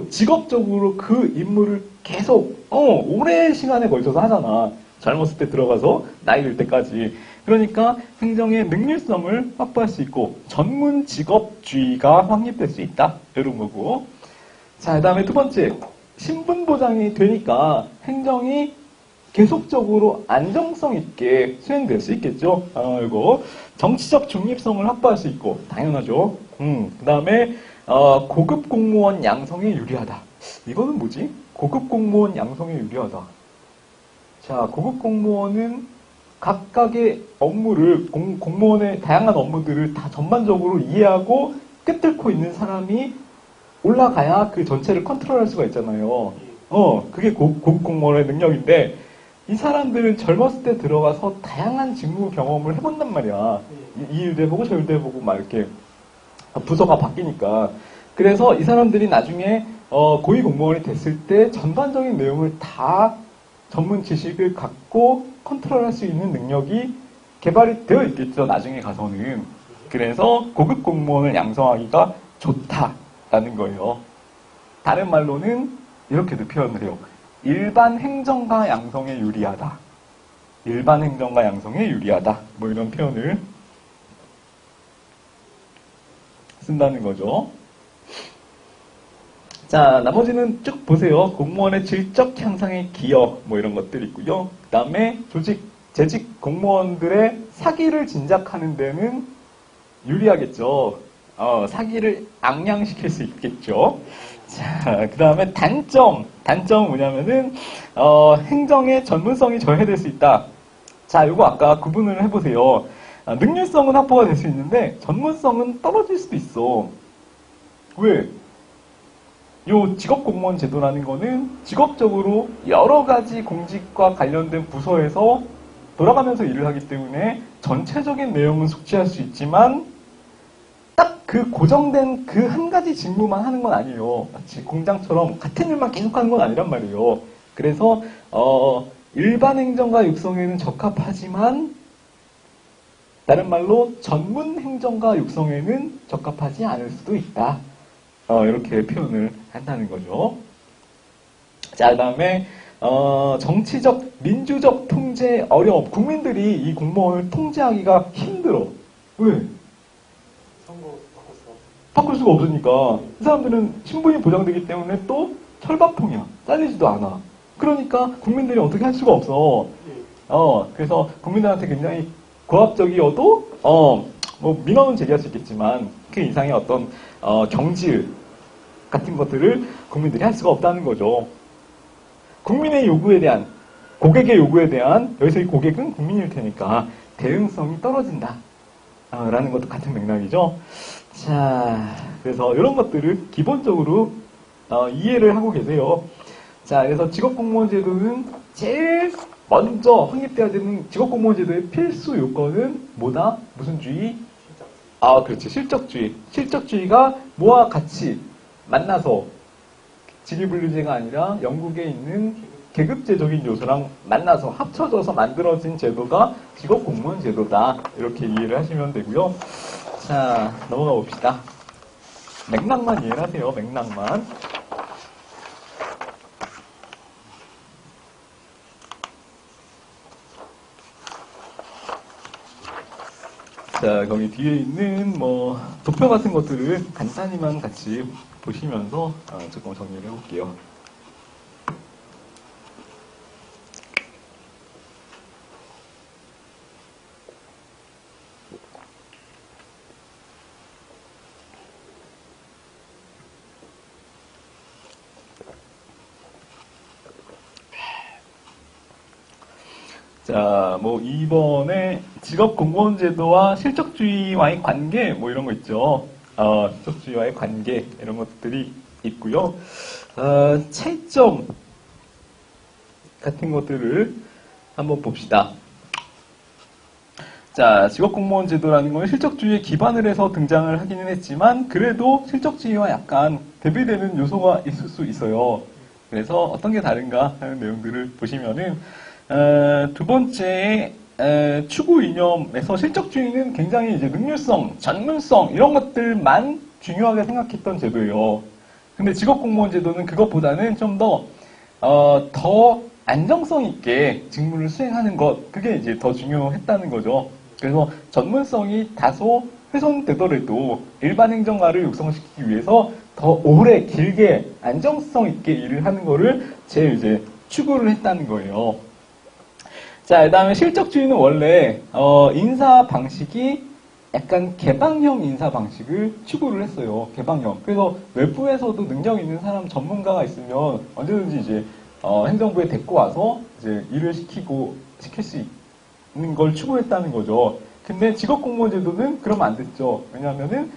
직업적으로 그 임무를 계속, 오랜 시간에 걸쳐서 하잖아. 젊었을 때 들어가서 나이 들 때까지. 그러니까 행정의 능률성을 확보할 수 있고, 전문 직업주의가 확립될 수 있다. 이런 거고. 자, 그 다음에 두 번째. 신분 보장이 되니까 행정이 계속적으로 안정성 있게 수행될 수 있겠죠. 이거. 정치적 중립성을 확보할 수 있고, 당연하죠. 그 다음에, 고급 공무원 양성에 유리하다. 이거는 뭐지? 고급 공무원 양성에 유리하다. 자, 고급 공무원은 각각의 업무를, 공무원의 다양한 업무들을 다 전반적으로 이해하고 꿰뚫고 있는 사람이 올라가야 그 전체를 컨트롤할 수가 있잖아요. 그게 고급 공무원의 능력인데, 이 사람들은 젊었을 때 들어가서 다양한 직무 경험을 해본단 말이야. 이 일도 해보고 저 일도 해보고 막 이렇게 부서가 바뀌니까. 그래서 이 사람들이 나중에 고위 공무원이 됐을 때 전반적인 내용을 다 전문 지식을 갖고 컨트롤할 수 있는 능력이 개발이 되어 있겠죠. 나중에 가서는. 그래서 고급 공무원을 양성하기가 좋다라는 거예요. 다른 말로는 이렇게도 표현을 해요. 일반 행정가 양성에 유리하다. 일반 행정가 양성에 유리하다. 뭐 이런 표현을 쓴다는 거죠. 자, 나머지는 쭉 보세요. 공무원의 질적 향상에 기여, 뭐 이런 것들 있고요. 그 다음에 재직 공무원들의 사기를 진작하는 데는 유리하겠죠. 사기를 악량시킬 수 있겠죠. 자, 그 다음에 단점은 뭐냐면은, 행정의 전문성이 저해될 수 있다. 자, 요거 아까 구분을 해보세요. 능률성은 확보가 될 수 있는데, 전문성은 떨어질 수도 있어. 왜? 요 직업공무원 제도라는 거는 직업적으로 여러 가지 공직과 관련된 부서에서 돌아가면서 일을 하기 때문에 전체적인 내용은 숙지할 수 있지만, 딱 그 고정된 그 한 가지 직무만 하는 건 아니에요. 마치 공장처럼 같은 일만 계속 하는 건 아니란 말이에요. 그래서 일반 행정가 육성에는 적합하지만 다른 말로 전문 행정가 육성에는 적합하지 않을 수도 있다. 이렇게 표현을 한다는 거죠. 자, 그 다음에 정치적, 민주적 통제 어려움. 국민들이 이 공무원을 통제하기가 힘들어. 왜? 바꿀 수가 없으니까. 이 사람들은 신분이 보장되기 때문에 또 철밥통이야. 잘리지도 않아. 그러니까 국민들이 어떻게 할 수가 없어. 그래서 국민들한테 굉장히 고압적이어도, 뭐, 민원은 제기할 수 있겠지만, 그 이상의 어떤, 경질 같은 것들을 국민들이 할 수가 없다는 거죠. 국민의 요구에 대한, 고객의 요구에 대한, 여기서 이 고객은 국민일 테니까, 대응성이 떨어진다. 라는 것도 같은 맥락이죠. 자, 그래서 이런 것들을 기본적으로 이해를 하고 계세요. 자, 그래서 직업공무원 제도는 제일 먼저 확립돼야 되는 직업공무원 제도의 필수 요건은 뭐다? 무슨 주의? 그렇지. 실적주의. 실적주의가 뭐와 같이 만나서 직위분류제가 아니라 영국에 있는 계급제적인 요소랑 만나서 합쳐져서 만들어진 제도가 직업공무원 제도다. 이렇게 이해를 하시면 되고요. 자, 넘어가 봅시다. 맥락만 이해를 하세요. 맥락만. 자, 거기 뒤에 있는 뭐 도표 같은 것들을 간단히만 같이 보시면서 조금 정리를 해볼게요. 자, 뭐 이번에 직업공무원 제도와 실적주의와의 관계 뭐 이런 거 있죠. 실적주의와의 관계 이런 것들이 있고요. 차이점 같은 것들을 한번 봅시다. 자, 직업공무원 제도라는 건 실적주의에 기반을 해서 등장을 하기는 했지만 그래도 실적주의와 약간 대비되는 요소가 있을 수 있어요. 그래서 어떤 게 다른가 하는 내용들을 보시면은 두 번째 추구 이념에서 실적주의는 굉장히 이제 능률성, 전문성 이런 것들만 중요하게 생각했던 제도예요. 근데 직업공무원 제도는 그것보다는 좀 더 안정성 있게 직무를 수행하는 것, 그게 이제 더 중요했다는 거죠. 그래서 전문성이 다소 훼손되더라도 일반 행정가를 육성시키기 위해서 더 오래, 길게, 안정성 있게 일을 하는 거를 제일 이제 추구를 했다는 거예요. 자, 그 다음에 실적주의는 원래, 인사 방식이 약간 개방형 인사 방식을 추구를 했어요. 개방형. 그래서 외부에서도 능력 있는 사람, 전문가가 있으면 언제든지 이제, 행정부에 데리고 와서 이제 일을 시킬 수 있는 걸 추구했다는 거죠. 근데 직업공무원 제도는 그러면 안 됐죠. 왜냐하면은,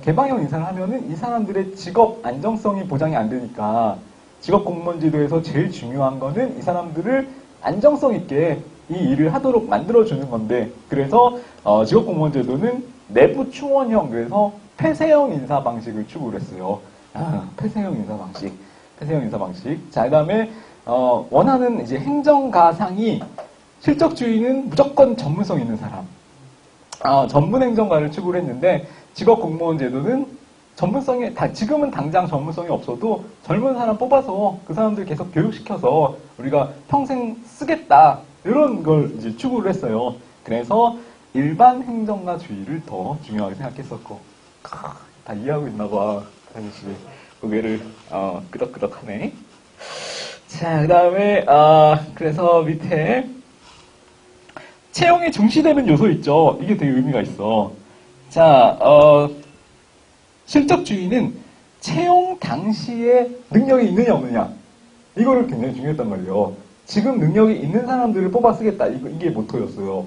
개방형 인사를 하면은 이 사람들의 직업 안정성이 보장이 안 되니까 직업공무원 제도에서 제일 중요한 거는 이 사람들을 안정성 있게 이 일을 하도록 만들어주는 건데, 그래서 직업공무원 제도는 내부 충원형, 그래서 폐쇄형 인사 방식을 추구를 했어요. 폐쇄형 인사 방식. 폐쇄형 인사 방식. 자, 그 다음에 원하는 이제 행정가상이 실적주의는 무조건 전문성 있는 사람. 전문 행정가를 추구를 했는데, 직업공무원 제도는 지금은 당장 전문성이 없어도 젊은 사람 뽑아서 그 사람들 계속 교육시켜서 우리가 평생 쓰겠다. 이런 걸 이제 추구를 했어요. 그래서 일반 행정가주의를 더 중요하게 생각했었고. 다 이해하고 있나 봐. 다니씨. 고개를, 끄덕끄덕 하네. 자, 그 다음에, 그래서 밑에, 채용이 중시되는 요소 있죠. 이게 되게 의미가 있어. 자, 실적주의는 채용 당시에 능력이 있느냐 없느냐 이거를 굉장히 중요했단 말이에요. 지금 능력이 있는 사람들을 뽑아 쓰겠다 이게 모토였어요.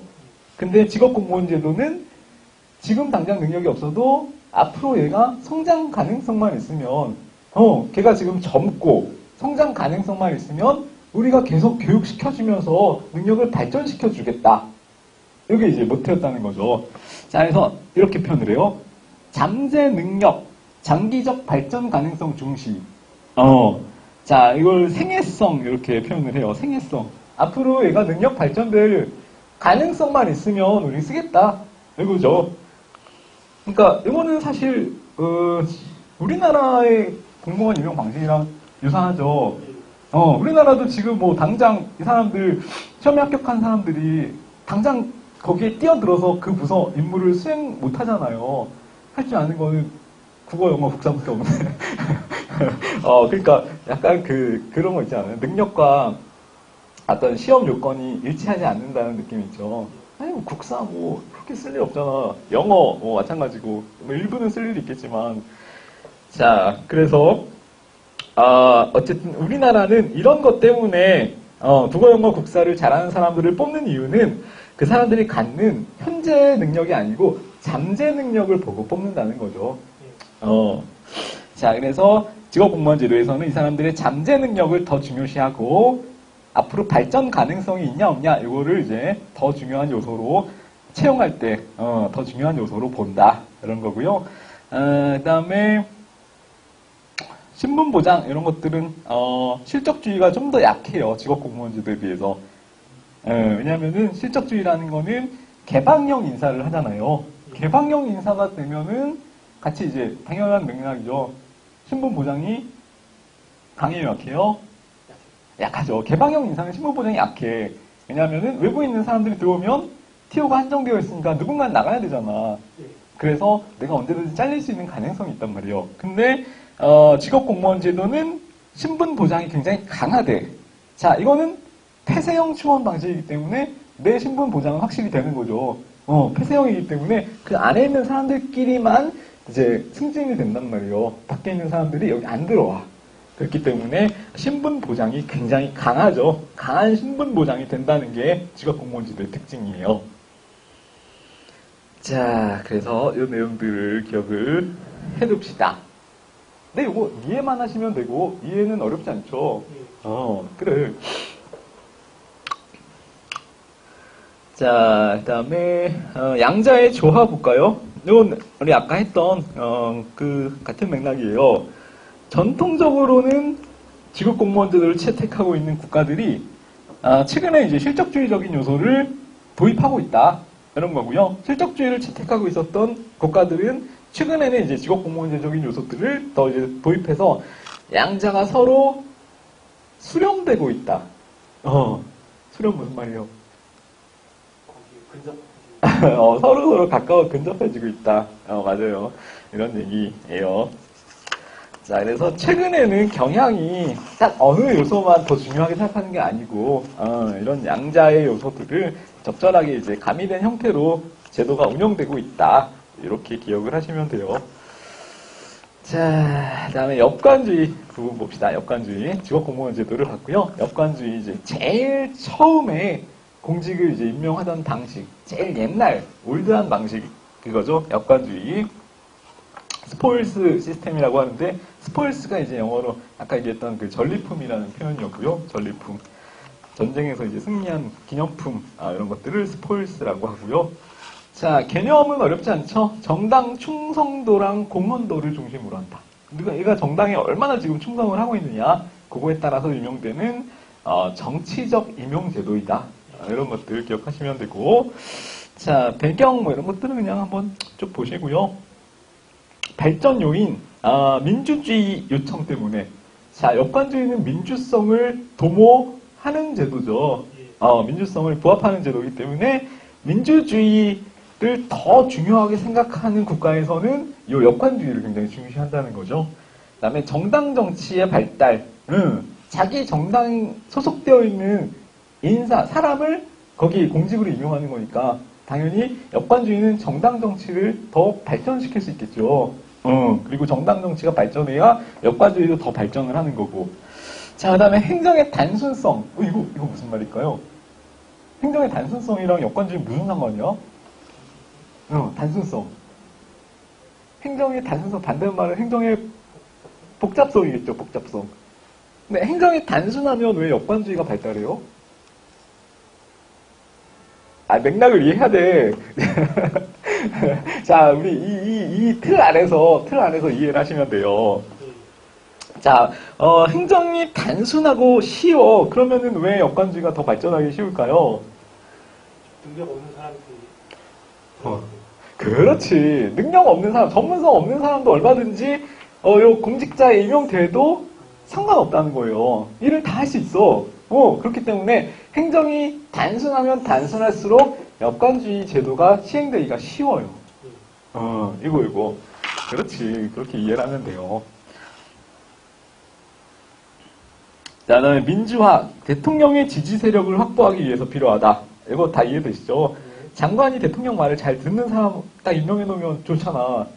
근데 직업공무원 제도는 지금 당장 능력이 없어도 앞으로 얘가 성장 가능성만 있으면 걔가 지금 젊고 성장 가능성만 있으면 우리가 계속 교육시켜주면서 능력을 발전시켜주겠다. 이게 이제 모토였다는 거죠. 자, 그래서 이렇게 표현을 해요. 잠재 능력, 장기적 발전 가능성 중시. 자, 이걸 생애성 이렇게 표현을 해요. 생애성. 앞으로 얘가 능력 발전될 가능성만 있으면 우리 쓰겠다. 이거죠. 그러니까 이거는 사실 우리나라의 공무원 임용 방식이랑 유사하죠. 우리나라도 지금 뭐 당장 이 사람들 시험에 합격한 사람들이 당장 거기에 뛰어들어서 그 부서 임무를 수행 못 하잖아요. 할 줄 아는 거는 국어, 영어, 국사밖에 없네. 그러니까 약간 그런 거 있지 않아요? 능력과 어떤 시험 요건이 일치하지 않는다는 느낌이 있죠. 아니, 뭐 국사 뭐, 그렇게 쓸 일 없잖아. 영어, 뭐, 마찬가지고. 뭐, 일부는 쓸 일이 있겠지만. 자, 그래서, 어쨌든 우리나라는 이런 것 때문에, 국어, 영어, 국사를 잘하는 사람들을 뽑는 이유는 그 사람들이 갖는 현재 능력이 아니고 잠재 능력을 보고 뽑는다는 거죠. 자, 그래서 직업공무원 제도에서는 이 사람들의 잠재 능력을 더 중요시하고 앞으로 발전 가능성이 있냐 없냐 이거를 이제 더 중요한 요소로 채용할 때 더 중요한 요소로 본다 이런 거고요. 그다음에 신분 보장 이런 것들은 실적주의가 좀 더 약해요. 직업공무원 제도에 비해서. 왜냐하면은 실적주의라는 거는 개방형 인사를 하잖아요. 개방형 인사가 되면은 같이 이제 당연한 맥락이죠. 신분 보장이 강해요, 약해요? 약하죠. 개방형 인사는 신분 보장이 약해. 왜냐하면은 외부에 있는 사람들이 들어오면 티오가 한정되어 있으니까 누군가 나가야 되잖아. 그래서 내가 언제든지 잘릴 수 있는 가능성이 있단 말이에요. 근데 직업공무원 제도는 신분 보장이 굉장히 강하대. 자, 이거는 폐쇄형 충원 방식이기 때문에 내 신분 보장은 확실히 되는 거죠. 폐쇄형이기 때문에 그 안에 있는 사람들끼리만 이제 승진이 된단 말이에요. 밖에 있는 사람들이 여기 안 들어와. 그렇기 때문에 신분 보장이 굉장히 강하죠. 강한 신분 보장이 된다는 게 직업공무원제도의 특징이에요. 자, 그래서 이 내용들을 기억을 해둡시다. 근데 이거 이해만 하시면 되고 이해는 어렵지 않죠. 그래. 자, 그다음에 양자의 조화 볼까요? 이건 우리 아까 했던 그 같은 맥락이에요. 전통적으로는 직업공무원 제도를 채택하고 있는 국가들이 최근에 이제 실적주의적인 요소를 도입하고 있다 이런 거고요. 실적주의를 채택하고 있었던 국가들은 최근에는 이제 직업공무원제적인 요소들을 더 이제 도입해서 양자가 서로 수렴되고 있다. 수렴 무슨 말이에요? 서로 가까워 근접해지고 있다. 맞아요. 이런 얘기예요. 자, 그래서 최근에는 경향이 딱 어느 요소만 더 중요하게 생각하는 게 아니고, 이런 양자의 요소들을 적절하게 이제 가미된 형태로 제도가 운영되고 있다. 이렇게 기억을 하시면 돼요. 자, 그 다음에 역관주의 부분 봅시다. 역관주의. 직업공무원 제도를 봤고요. 역관주의 이제 제일 처음에 공직을 이제 임명하던 방식, 제일 옛날 올드한 방식 그거죠. 역관주의. 스포일스 시스템이라고 하는데 스포일스가 이제 영어로 아까 얘기했던 그 전리품이라는 표현이었고요. 전리품. 전쟁에서 이제 승리한 기념품 이런 것들을 스포일스라고 하고요. 자, 개념은 어렵지 않죠? 정당 충성도랑 공헌도를 중심으로 한다. 얘가 정당에 얼마나 지금 충성을 하고 있느냐 그거에 따라서 임용되는 정치적 임용제도이다. 이런 것들 기억하시면 되고, 자, 배경 뭐 이런 것들은 그냥 한번 쭉 보시고요. 발전 요인, 민주주의 요청 때문에. 자, 역관주의는 민주성을 도모하는 제도죠. 민주성을 부합하는 제도이기 때문에 민주주의를 더 중요하게 생각하는 국가에서는 이 역관주의를 굉장히 중시한다는 거죠. 그 다음에 정당 정치의 발달, 자기 정당 소속되어 있는 사람을 거기 공직으로 임용하는 거니까 당연히 역관주의는 정당 정치를 더 발전시킬 수 있겠죠. 그리고 정당 정치가 발전해야 역관주의도 더 발전을 하는 거고. 자, 그 다음에 행정의 단순성. 이거 무슨 말일까요? 행정의 단순성이랑 역관주의 무슨 상관이야? 단순성. 행정의 단순성 반대말은 행정의 복잡성이겠죠, 복잡성. 근데 행정이 단순하면 왜 역관주의가 발달해요? 맥락을 이해해야 돼. 자, 우리 이 틀 안에서 이해를 하시면 돼요. 자, 행정이 단순하고 쉬워. 그러면은 왜 역관주의가 더 발전하기 쉬울까요? 능력 없는 사람들이. 그렇지. 능력 없는 사람, 전문성 없는 사람도 얼마든지, 요 공직자에 임용돼도 상관없다는 거예요. 일을 다 할 수 있어. 그렇기 때문에 행정이 단순하면 단순할수록 역관주의 제도가 시행되기가 쉬워요. 이거. 그렇지. 그렇게 이해를 하면 돼요. 자, 그다음에 민주화. 대통령의 지지 세력을 확보하기 위해서 필요하다. 이거 다 이해되시죠? 장관이 대통령 말을 잘 듣는 사람 딱 임명해 놓으면 좋잖아.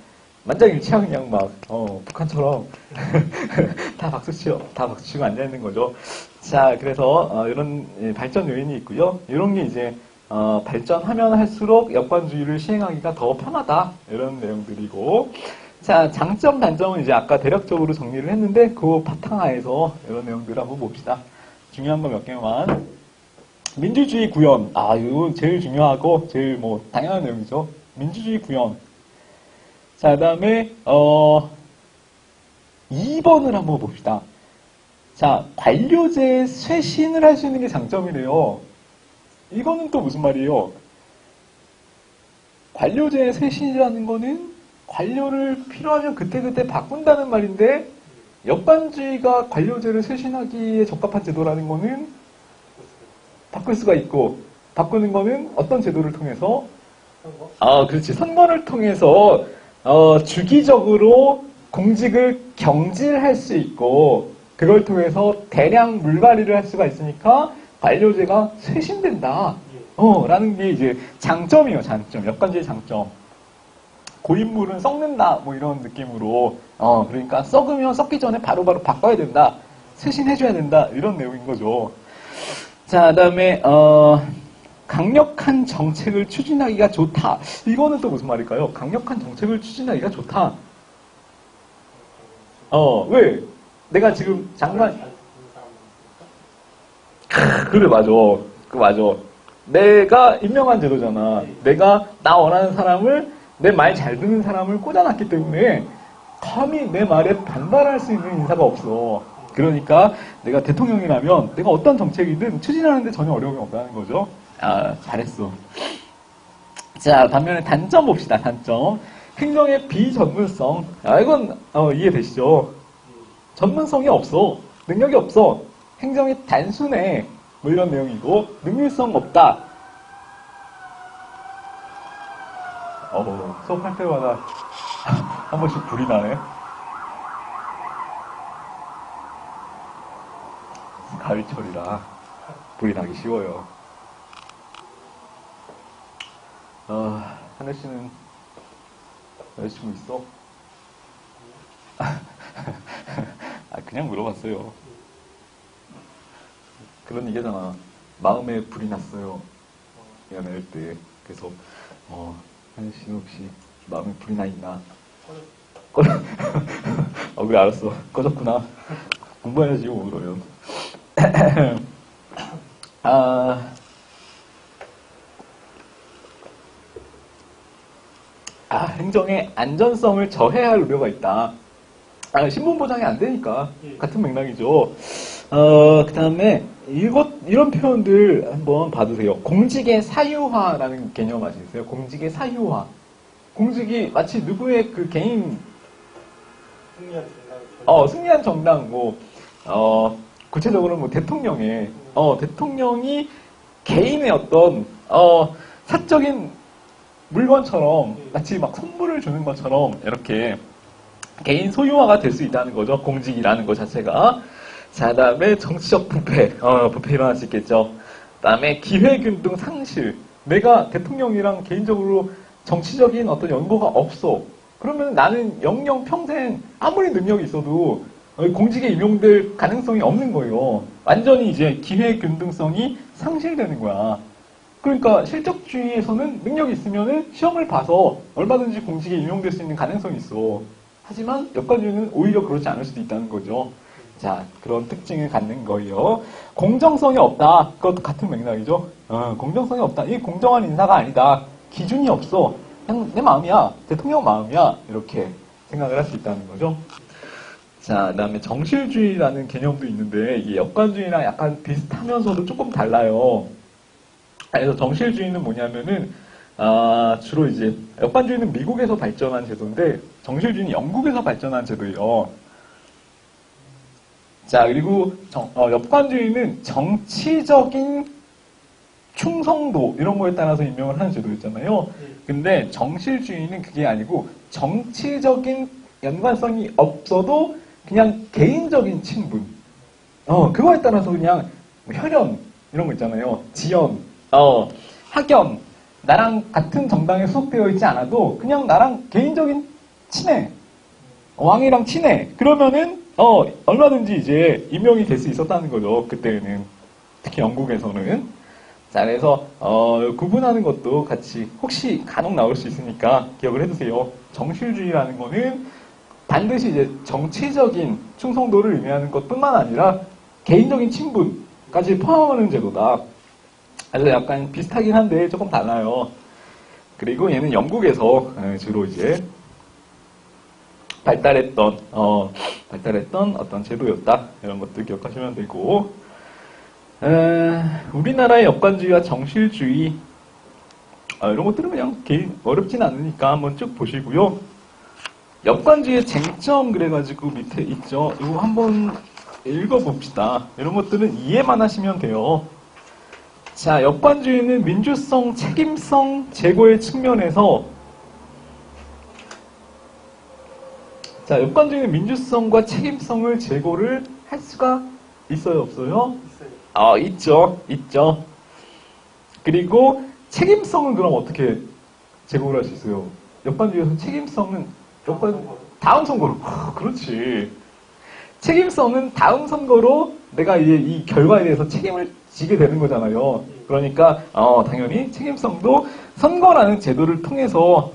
만장일치야 그냥 막 북한처럼 다 박수치고 앉아 있는 거죠. 자, 그래서 이런 발전 요인이 있고요. 이런 게 이제 발전하면 할수록 역관주의를 시행하기가 더 편하다 이런 내용들이고, 자, 장점 단점은 이제 아까 대략적으로 정리를 했는데 그 바탕하에서 이런 내용들을 한번 봅시다. 중요한 거 몇 개만. 민주주의 구현. 이거 제일 중요하고 제일 뭐 당연한 내용이죠. 민주주의 구현. 자, 그다음에 2번을 한번 봅시다. 자, 관료제의 쇄신을 할 수 있는 게 장점이래요. 이거는 또 무슨 말이에요? 관료제의 쇄신이라는 거는 관료를 필요하면 그때그때 바꾼다는 말인데, 역관주의가 관료제를 쇄신하기에 적합한 제도라는 거는 바꿀 수가 있고, 바꾸는 거는 어떤 제도를 통해서? 선거? 그렇지. 선거를 통해서 주기적으로 공직을 경질할 수 있고, 그걸 통해서 대량 물갈이를 할 수가 있으니까 관료제가 쇄신된다. 라는 게 이제 장점이에요, 장점. 역관제의 장점. 고인물은 썩는다, 뭐 이런 느낌으로. 그러니까 썩으면 썩기 전에 바로바로 바꿔야 된다. 쇄신해줘야 된다. 이런 내용인 거죠. 자, 그 다음에, 강력한 정책을 추진하기가 좋다. 이거는 또 무슨 말일까요? 강력한 정책을 추진하기가 좋다. 왜? 내가 지금 장관, 그래, 맞아. 맞아. 내가 임명한 제도잖아. 내가 나 원하는 사람을, 내 말 잘 듣는 사람을 꽂아놨기 때문에 감히 내 말에 반발할 수 있는 인사가 없어. 그러니까 내가 대통령이라면 내가 어떤 정책이든 추진하는데 전혀 어려움이 없다는 거죠. 잘했어. 자, 반면에 단점 봅시다. 단점. 행정의 비전문성. 이건 이해되시죠? 전문성이 없어. 능력이 없어. 행정이 단순해. 뭐 이런 내용이고, 능률성 없다. 수업할 때마다 한 번씩 불이 나네. 가을철이라 불이 나기 쉬워요. 하늘 씨는 여자친구 있어? 그냥 물어봤어요. 그런 얘기잖아. 마음에 불이 났어요. 연애할 때. 그래서 하늘 씨는 혹시 마음에 불이 나 있나? 그래, 알았어. 꺼졌구나. 공부해야지, 뭐, 그러면. 행정의 안전성을 저해할 우려가 있다. 신분 보장이 안 되니까. 같은 맥락이죠. 그 다음에, 이런 표현들 한번 봐두세요. 공직의 사유화라는 개념 아시겠어요? 공직의 사유화. 공직이 마치 누구의 그 개인, 승리한 정당, 구체적으로 대통령의, 대통령이 개인의 어떤, 사적인 물건처럼, 마치 막 선물을 주는 것처럼, 이렇게, 개인 소유화가 될 수 있다는 거죠. 공직이라는 것 자체가. 자, 다음에 정치적 부패. 부패 일어날 수 있겠죠. 다음에 기회균등 상실. 내가 대통령이랑 개인적으로 정치적인 어떤 연고가 없어. 그러면 나는 영영 평생 아무리 능력이 있어도 공직에 임용될 가능성이 없는 거예요. 완전히 이제 기회균등성이 상실되는 거야. 그러니까 실적주의에서는 능력이 있으면은 시험을 봐서 얼마든지 공직에 임용될 수 있는 가능성이 있어. 하지만 역관주의는 오히려 그렇지 않을 수도 있다는 거죠. 자, 그런 특징을 갖는 거예요. 공정성이 없다. 그것도 같은 맥락이죠. 공정성이 없다. 이게 공정한 인사가 아니다. 기준이 없어. 그냥 내 마음이야. 대통령 마음이야. 이렇게 생각을 할 수 있다는 거죠. 자, 그 다음에 정실주의라는 개념도 있는데 이게 역관주의랑 약간 비슷하면서도 조금 달라요. 그래서 정실주의는 뭐냐면은 주로 이제 역관주의는 미국에서 발전한 제도인데 정실주의는 영국에서 발전한 제도예요. 자, 그리고 역관주의는 정치적인 충성도 이런 거에 따라서 임명을 하는 제도였잖아요. 근데 정실주의는 그게 아니고 정치적인 연관성이 없어도 그냥 개인적인 친분, 그거에 따라서 그냥 혈연 이런 거 있잖아요. 지연, 학연 나랑 같은 정당에 소속되어 있지 않아도 그냥 나랑 개인적인 친해. 왕이랑 친해. 그러면은 얼마든지 이제 임명이 될 수 있었다는 거죠. 그때는. 특히 영국에서는. 자, 그래서 구분하는 것도 같이 혹시 간혹 나올 수 있으니까 기억을 해두세요. 정실주의라는 거는 반드시 이제 정치적인 충성도를 의미하는 것뿐만 아니라 개인적인 친분까지 포함하는 제도다. 그래서 약간 비슷하긴 한데 조금 달라요. 그리고 얘는 영국에서 주로 이제 발달했던 어떤 제도였다. 이런 것들 기억하시면 되고, 우리나라의 역관주의와 정실주의, 이런 것들은 그냥 어렵진 않으니까 한번 쭉 보시고요. 역관주의의 쟁점 그래가지고 밑에 있죠. 이거 한번 읽어봅시다. 이런 것들은 이해만 하시면 돼요. 자, 역관주의는 민주성, 책임성 제고의 측면에서 자, 역관주의는 민주성과 책임성을 제고를 할 수가 있어요, 없어요? 있어요. 있죠. 그리고 책임성은 그럼 어떻게 제고를 할 수 있어요? 역관주의에서 책임성은 다음 선거로. 그렇지. 책임성은 다음 선거로 내가 이제 이 결과에 대해서 책임을 지게 되는 거잖아요. 그러니까 당연히 책임성도 선거라는 제도를 통해서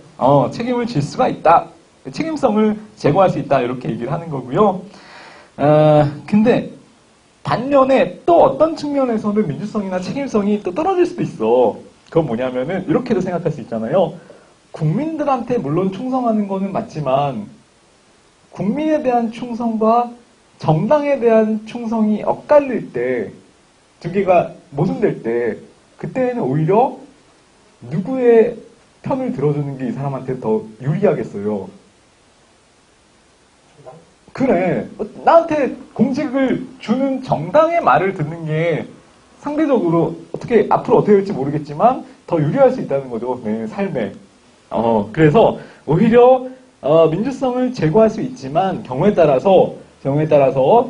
책임을 질 수가 있다. 책임성을 제고할 수 있다. 이렇게 얘기를 하는 거고요. 근데 반면에 또 어떤 측면에서는 민주성이나 책임성이 또 떨어질 수도 있어. 그건 뭐냐면은 이렇게도 생각할 수 있잖아요. 국민들한테 물론 충성하는 거는 맞지만 국민에 대한 충성과 정당에 대한 충성이 엇갈릴 때, 두 개가 모순될 때, 그때는 오히려 누구의 편을 들어주는 게 이 사람한테 더 유리하겠어요. 그래. 나한테 공직을 주는 정당의 말을 듣는 게 상대적으로 앞으로 어떻게 될지 모르겠지만 더 유리할 수 있다는 거죠. 내 삶에. 그래서 오히려 민주성을 제고할 수 있지만 경우에 따라서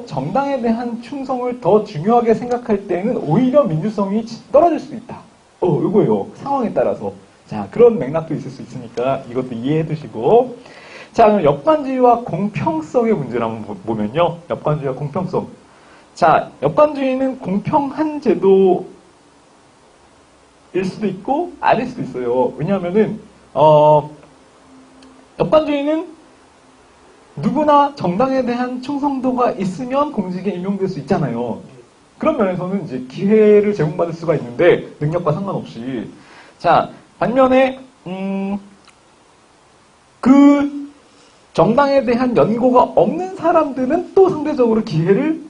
정당에 대한 충성을 더 중요하게 생각할 때는 오히려 민주성이 떨어질 수도 있다. 이거예요. 상황에 따라서. 자, 그런 맥락도 있을 수 있으니까 이것도 이해해 두시고. 자, 그럼 역관주의와 공평성의 문제를 한번 보면요. 역관주의와 공평성. 자, 역관주의는 공평한 제도일 수도 있고 아닐 수도 있어요. 왜냐하면은 역관주의는 누구나 정당에 대한 충성도가 있으면 공직에 임용될 수 있잖아요. 그런 면에서는 이제 기회를 제공받을 수가 있는데 능력과 상관없이. 자, 반면에 그 정당에 대한 연고가 없는 사람들은 또 상대적으로 기회를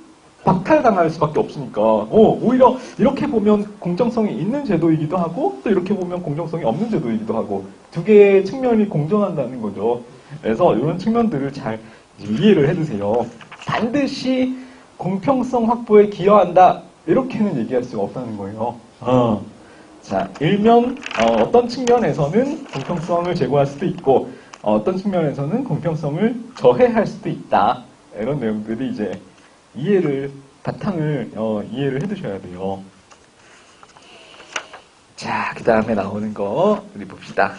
박탈당할 수밖에 없으니까 오히려 이렇게 보면 공정성이 있는 제도이기도 하고 또 이렇게 보면 공정성이 없는 제도이기도 하고 두 개의 측면이 공존한다는 거죠. 그래서 이런 측면들을 잘 이해를 해두세요. 반드시 공평성 확보에 기여한다 이렇게는 얘기할 수가 없다는 거예요. 자, 일면 어떤 측면에서는 공평성을 제고할 수도 있고 어떤 측면에서는 공평성을 저해할 수도 있다. 이런 내용들이 이제 바탕을 이해를 해두셔야 돼요. 자, 그 다음에 나오는 거 우리 봅시다.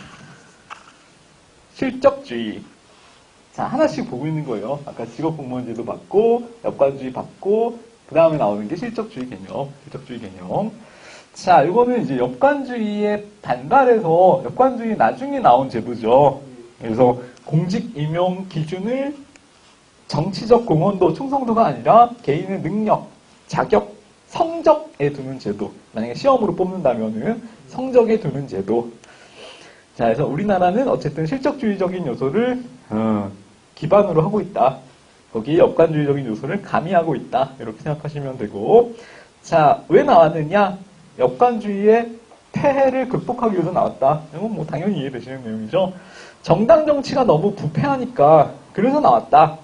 실적주의. 자, 하나씩 보고 있는 거예요. 아까 직업공무원제도 받고, 역관주의 받고, 그 다음에 나오는 게 실적주의 개념. 자, 이거는 이제 역관주의의 반발해서 역관주의 나중에 나온 제도죠. 그래서 공직 임용 기준을 정치적 공헌도, 충성도가 아니라 개인의 능력, 자격, 성적에 두는 제도. 만약에 시험으로 뽑는다면은 성적에 두는 제도. 자, 그래서 우리나라는 어쨌든 실적주의적인 요소를 기반으로 하고 있다. 거기에 역관주의적인 요소를 가미하고 있다. 이렇게 생각하시면 되고. 자, 왜 나왔느냐? 역관주의의 폐해를 극복하기 위해서 나왔다. 이건 뭐 당연히 이해되시는 내용이죠. 정당 정치가 너무 부패하니까 그래서 나왔다.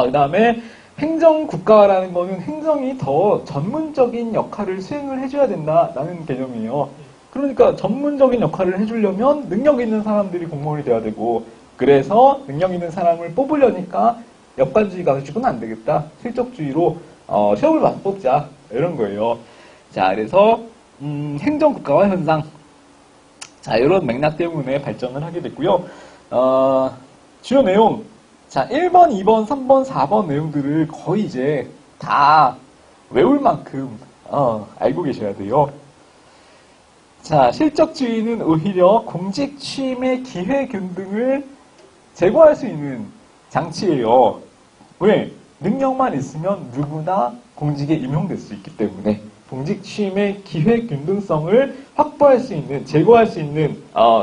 그 다음에 행정국가라는 거는 행정이 더 전문적인 역할을 수행을 해줘야 된다라는 개념이에요. 그러니까 전문적인 역할을 해주려면 능력 있는 사람들이 공무원이 돼야 되고 그래서 능력 있는 사람을 뽑으려니까 역관주의 가지고는 안 되겠다. 실적주의로 시험을 봐서 뽑자. 이런 거예요. 자, 그래서 행정국가화 현상. 자, 이런 맥락 때문에 발전을 하게 됐고요. 주요 내용. 자, 1번, 2번, 3번, 4번 내용들을 거의 이제 다 외울 만큼, 알고 계셔야 돼요. 자, 실적주의는 오히려 공직 취임의 기회균 등을 제거할 수 있는 장치예요. 왜? 능력만 있으면 누구나 공직에 임용될 수 있기 때문에 공직 취임의 기회균등성을 확보할 수 있는, 제거할 수 있는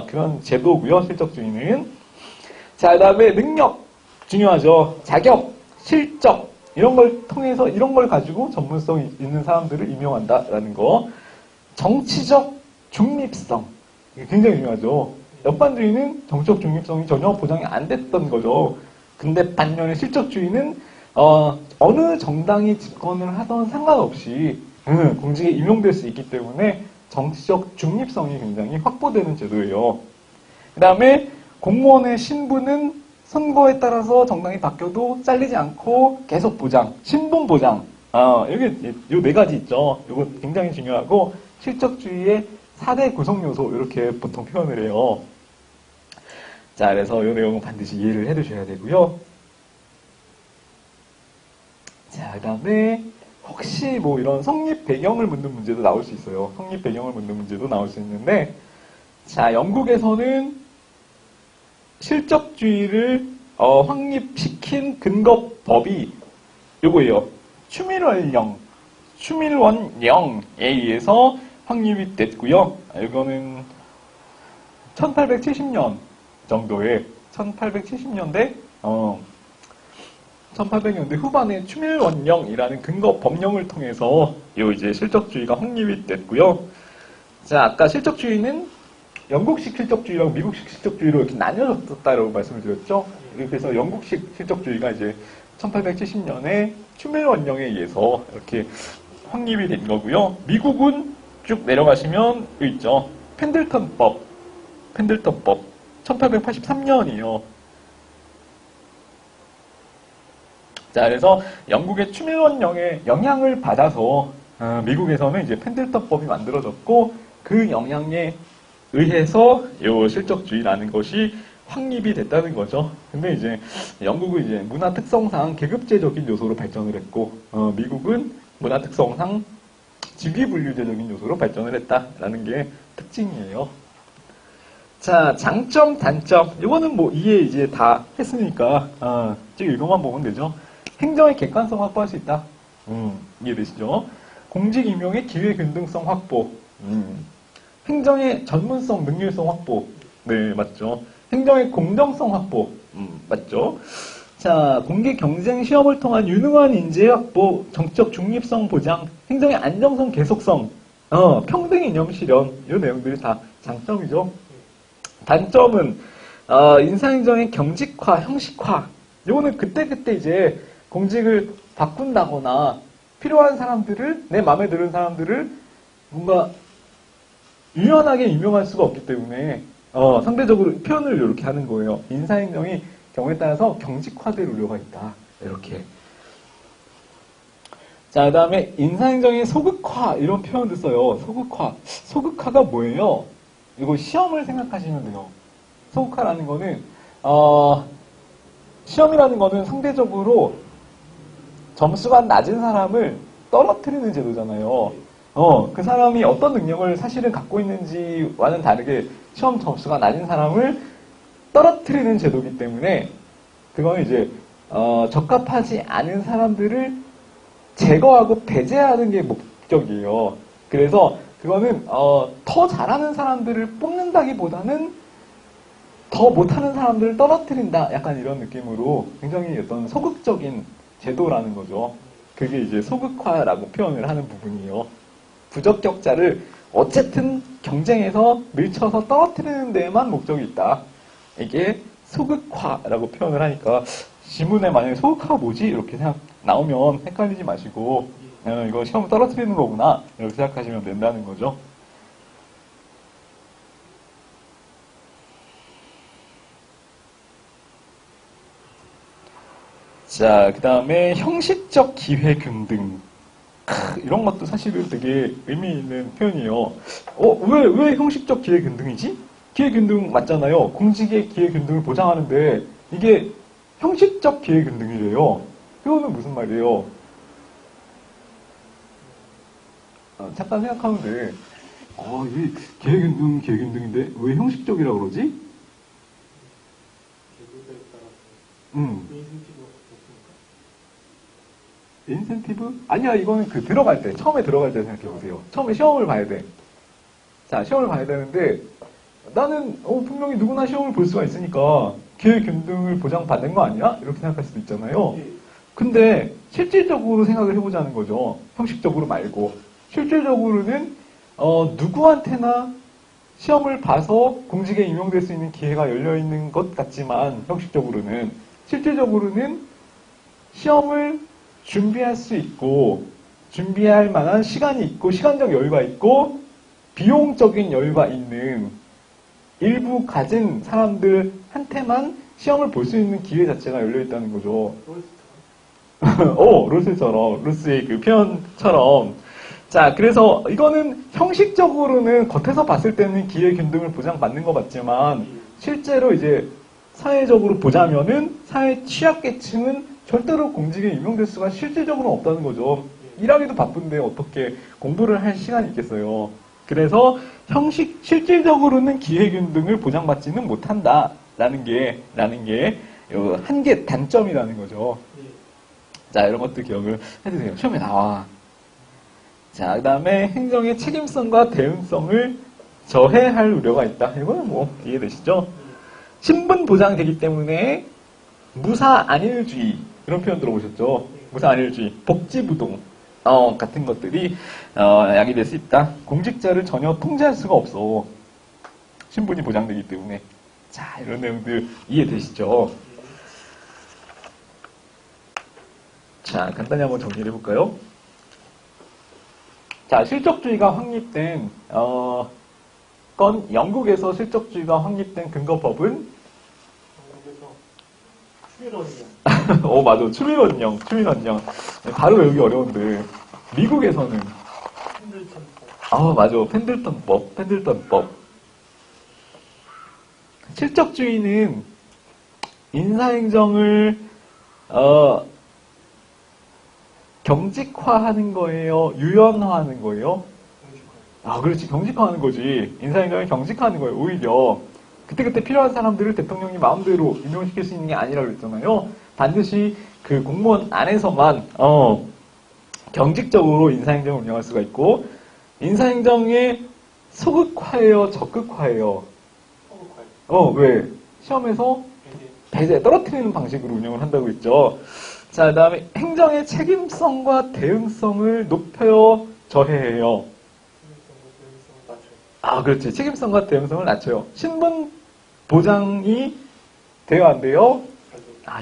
그런 제도고요. 실적주의는. 자, 그다음에 능력 중요하죠. 자격, 실적 이런 걸 통해서 이런 걸 가지고 전문성 있는 사람들을 임용한다라는 거. 정치적 중립성 이게 굉장히 중요하죠. 역반주의는 정치적 중립성이 전혀 보장이 안 됐던 거죠. 근데 반면에 실적주의는 어느 정당이 집권을 하던 상관없이 공직에 임용될 수 있기 때문에 정치적 중립성이 굉장히 확보되는 제도예요. 그 다음에 공무원의 신분은 선거에 따라서 정당이 바뀌어도 잘리지 않고 계속 보장, 신분 보장. 여기 요 네 가지 있죠. 이거 굉장히 중요하고 실적주의의 4대 구성 요소 이렇게 보통 표현을 해요. 자, 그래서 이 내용은 반드시 이해를 해두셔야 되고요. 자, 그 다음에 혹시 뭐 이런 성립 배경을 묻는 문제도 나올 수 있어요. 성립 배경을 묻는 문제도 나올 수 있는데, 자, 영국에서는 실적주의를 확립시킨 근거법이 요거예요. 추밀원령에 의해서 확립이 됐고요. 이거는 1870년 정도에 1870년대 1800년대 후반에 추밀원령이라는 근거 법령을 통해서 요 이제 실적주의가 확립이 됐고요. 자, 아까 실적주의는 영국식 실적주의랑 미국식 실적주의로 이렇게 나뉘어졌다라고 말씀을 드렸죠. 그래서 영국식 실적주의가 이제 1870년에 추밀원령에 의해서 이렇게 확립이 된 거고요. 미국은 쭉 내려가시면 여기 있죠. 펜들턴법 1883년이요. 자, 그래서 영국의 추밀원령의 영향을 받아서 미국에서는 이제 펜들턴법이 만들어졌고 그 영향에 의해서 요 실적주의라는 것이 확립이 됐다는 거죠. 근데 이제 영국은 이제 문화 특성상 계급제적인 요소로 발전을 했고 미국은 문화 특성상 직위분류제적인 요소로 발전을 했다라는 게 특징이에요. 자, 장점, 단점. 이거는 뭐 이해 이제 다 했으니까 지금 이거만 보면 되죠. 행정의 객관성 확보할 수 있다. 이해되시죠? 공직 임용의 기회 균등성 확보. 행정의 전문성, 능률성 확보. 네, 맞죠. 행정의 공정성 확보. 맞죠. 자, 공개 경쟁 시험을 통한 유능한 인재 확보, 정치적 중립성 보장, 행정의 안정성 계속성, 평등 이념 실현. 이 내용들이 다 장점이죠. 단점은 인사행정의 경직화, 형식화. 이거는 그때그때 이제 공직을 바꾼다거나 필요한 사람들을, 내 마음에 드는 사람들을 뭔가 유연하게 임용할 수가 없기 때문에 상대적으로 표현을 이렇게 하는 거예요. 인사행정이 경우에 따라서 경직화될 우려가 있다. 이렇게. 자, 그 다음에 인사행정의 소극화 이런 표현도 써요. 소극화. 소극화가 뭐예요? 이거 시험을 생각하시면 돼요. 소극화라는 거는 시험이라는 거는 상대적으로 점수가 낮은 사람을 떨어뜨리는 제도잖아요. 그 사람이 어떤 능력을 사실은 갖고 있는지와는 다르게 시험 점수가 낮은 사람을 떨어뜨리는 제도이기 때문에 그거는 이제 적합하지 않은 사람들을 제거하고 배제하는 게 목적이에요. 그래서 그거는 더 잘하는 사람들을 뽑는다기보다는 더 못하는 사람들을 떨어뜨린다. 약간 이런 느낌으로 굉장히 어떤 소극적인 제도라는 거죠. 그게 이제 소극화라고 표현을 하는 부분이에요. 부적격자를 어쨌든 경쟁에서 밀쳐서 떨어뜨리는 데에만 목적이 있다. 이게 소극화라고 표현을 하니까 지문에 만약에 소극화가 뭐지? 이렇게 생각 나오면 헷갈리지 마시고 이거 시험 떨어뜨리는 거구나 이렇게 생각하시면 된다는 거죠. 자, 그 다음에 형식적 기회균등. 이런 것도 사실은 되게 의미 있는 표현이에요. 왜 형식적 기회균등이지? 기회균등 맞잖아요. 공직의 기회균등을 보장하는데 이게 형식적 기회균등이래요. 이거는 무슨 말이에요? 잠깐 생각하면 돼. 이 기회균등인데 왜 형식적이라고 그러지? 계급에 따라서 인센티브가 없습니까? 인센티브? 아니야, 이거는 들어갈 때, 처음에 들어갈 때 생각해보세요. 처음에 시험을 봐야 돼. 자, 시험을 봐야 되는데, 나는, 분명히 누구나 시험을 볼 수가 있으니까, 기회균등을 보장받는 거 아니야? 이렇게 생각할 수도 있잖아요. 예. 근데, 실질적으로 생각을 해보자는 거죠. 형식적으로 말고. 실질적으로는, 누구한테나 시험을 봐서 공직에 임용될 수 있는 기회가 열려있는 것 같지만, 형식적으로는, 실질적으로는 시험을 준비할 수 있고, 준비할 만한 시간이 있고, 시간적 여유가 있고, 비용적인 여유가 있는 일부 가진 사람들한테만 시험을 볼 수 있는 기회 자체가 열려있다는 거죠. 롤스처럼, 롤스의 그 표현처럼. 자, 그래서 이거는 형식적으로는 겉에서 봤을 때는 기회균등을 보장받는 것 같지만, 실제로 이제 사회적으로 보자면은 사회 취약계층은 절대로 공직에 임용될 수가 실질적으로 없다는 거죠. 일하기도 바쁜데 어떻게 공부를 할 시간이 있겠어요. 그래서 실질적으로는 기회균등을 보장받지는 못한다라는 게 한계 단점이라는 거죠. 자, 이런 것도 기억을 해주세요. 시험에 나와. 자, 그 다음에 행정의 책임성과 대응성을 저해할 우려가 있다. 이거는 뭐 이해되시죠? 신분 보장되기 때문에 무사 안일주의 이런 표현 들어보셨죠? 무사 안일주의, 복지부동 같은 것들이 야기될 수 있다. 공직자를 전혀 통제할 수가 없어. 신분이 보장되기 때문에. 자, 이런 내용들 이해되시죠? 자, 간단히 한번 정리를 해볼까요? 자, 실적주의가 확립된 영국에서 실적주의가 확립된 근거법은 영국에서 추미론이요. 맞아. 추미론령. 바로 외우기 어려운데. 미국에서는 펜들턴법. 맞아. 펜들턴법. 실적주의는 인사행정을 경직화하는 거예요? 유연화하는 거예요? 그렇지. 경직화하는 거지. 인사행정을 경직화하는 거예요. 오히려. 그때그때 필요한 사람들을 대통령이 마음대로 임명시킬 수 있는 게 아니라고 그랬잖아요. 반드시 그 공무원 안에서만, 경직적으로 인사행정을 운영할 수가 있고, 인사행정의 소극화예요? 적극화예요? 왜? 시험에서 배제, 떨어뜨리는 방식으로 운영을 한다고 했죠. 자, 그 다음에 행정의 책임성과 대응성을 높여요? 저해해요? 그렇지. 책임성과 대응성을 낮춰요. 신분 보장이 돼요, 안 돼요?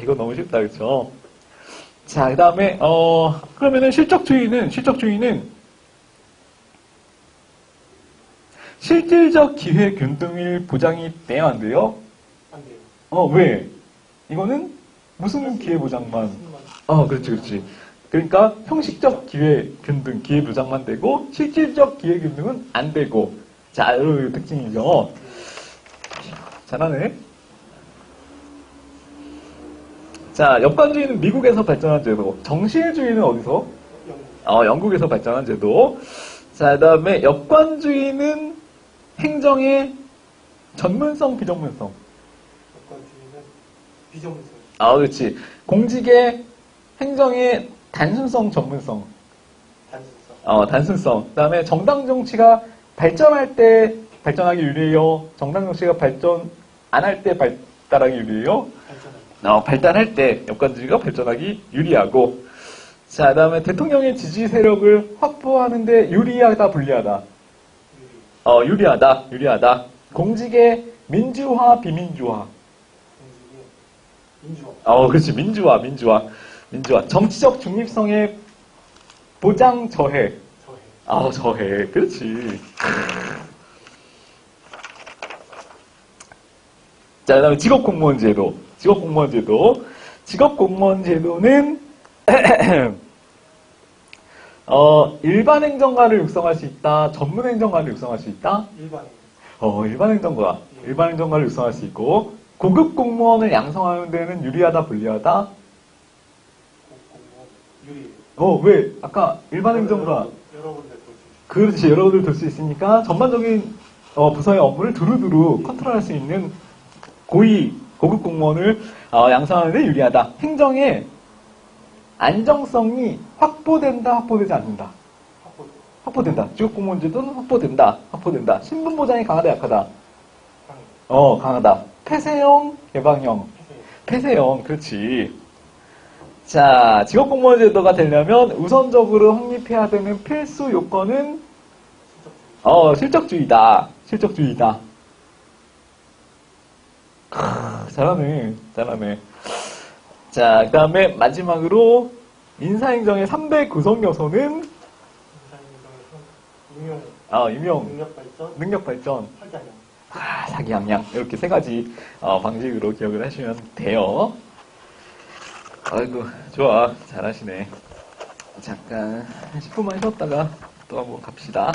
이거 너무 쉽다, 그렇죠? 자, 그 다음에 그러면은 실적주의는 실질적 기회 균등일 보장이 돼요, 안 돼요? 안 돼요. 왜? 이거는 무슨 기회 보장만? 그렇지. 그러니까 형식적 기회 균등, 기회 보장만 되고 실질적 기회 균등은 안 되고. 자, 이런 특징이죠. 잘하네. 자, 역관주의는 미국에서 발전한 제도. 정실주의는 어디서? 영국에서 발전한 제도. 자, 그 다음에 역관주의는 행정의 전문성, 비전문성. 역관주의는 비전문성. 그렇지. 공직의 행정의 단순성, 전문성. 단순성. 그 다음에 정당 정치가 발전할 때 발전하기 유리해요. 정당 정치가 발전 안 할 때 발달하기 유리해요. 발달할 때 역관주의가 발전하기 유리하고. 자, 그 다음에 대통령의 지지 세력을 확보하는데 유리하다, 불리하다. 유리하다. 공직의 민주화, 비민주화. 민주화. 그렇지. 민주화. 정치적 중립성의 보장 저해. 저해. 그렇지. 자, 그 다음에 직업공무원제도. 직업공무원제도는 일반 행정가를 육성할 수 있다. 전문 행정가를 육성할 수 있다. 일반. 일반 행정가. 일반 행정가를 육성할 수 있고, 고급 공무원을 양성하는 데는 유리하다, 불리하다? 공무원 유리. 왜? 아까 일반 행정가. 여러 군데 볼수 있어요. 그렇지, 여러 군데를 돌 수 있으니까 전반적인 부서의 업무를 두루두루 컨트롤할 수 있는 고급 공무원을 양성하는 데 유리하다. 행정의 안정성이 확보된다, 확보되지 않는다. 확보돼. 확보된다. 지역공무원제도는 확보된다. 신분 보장이 강하다, 약하다. 강의. 강하다. 폐쇄형, 개방형. 해세요. 폐쇄형, 그렇지. 자, 직업공무원제도가 되려면 우선적으로 확립해야 되는 필수 요건은 실적주의다. 실적주의다. 잘하네. 자, 그 다음에 마지막으로 인사행정의 3대 구성 요소는 임용, 능력 발전, 사기양양. 이렇게 세 가지 방식으로 기억을 하시면 돼요. 아이고, 좋아. 잘하시네. 잠깐 10분만 쉬었다가 또 한번 갑시다.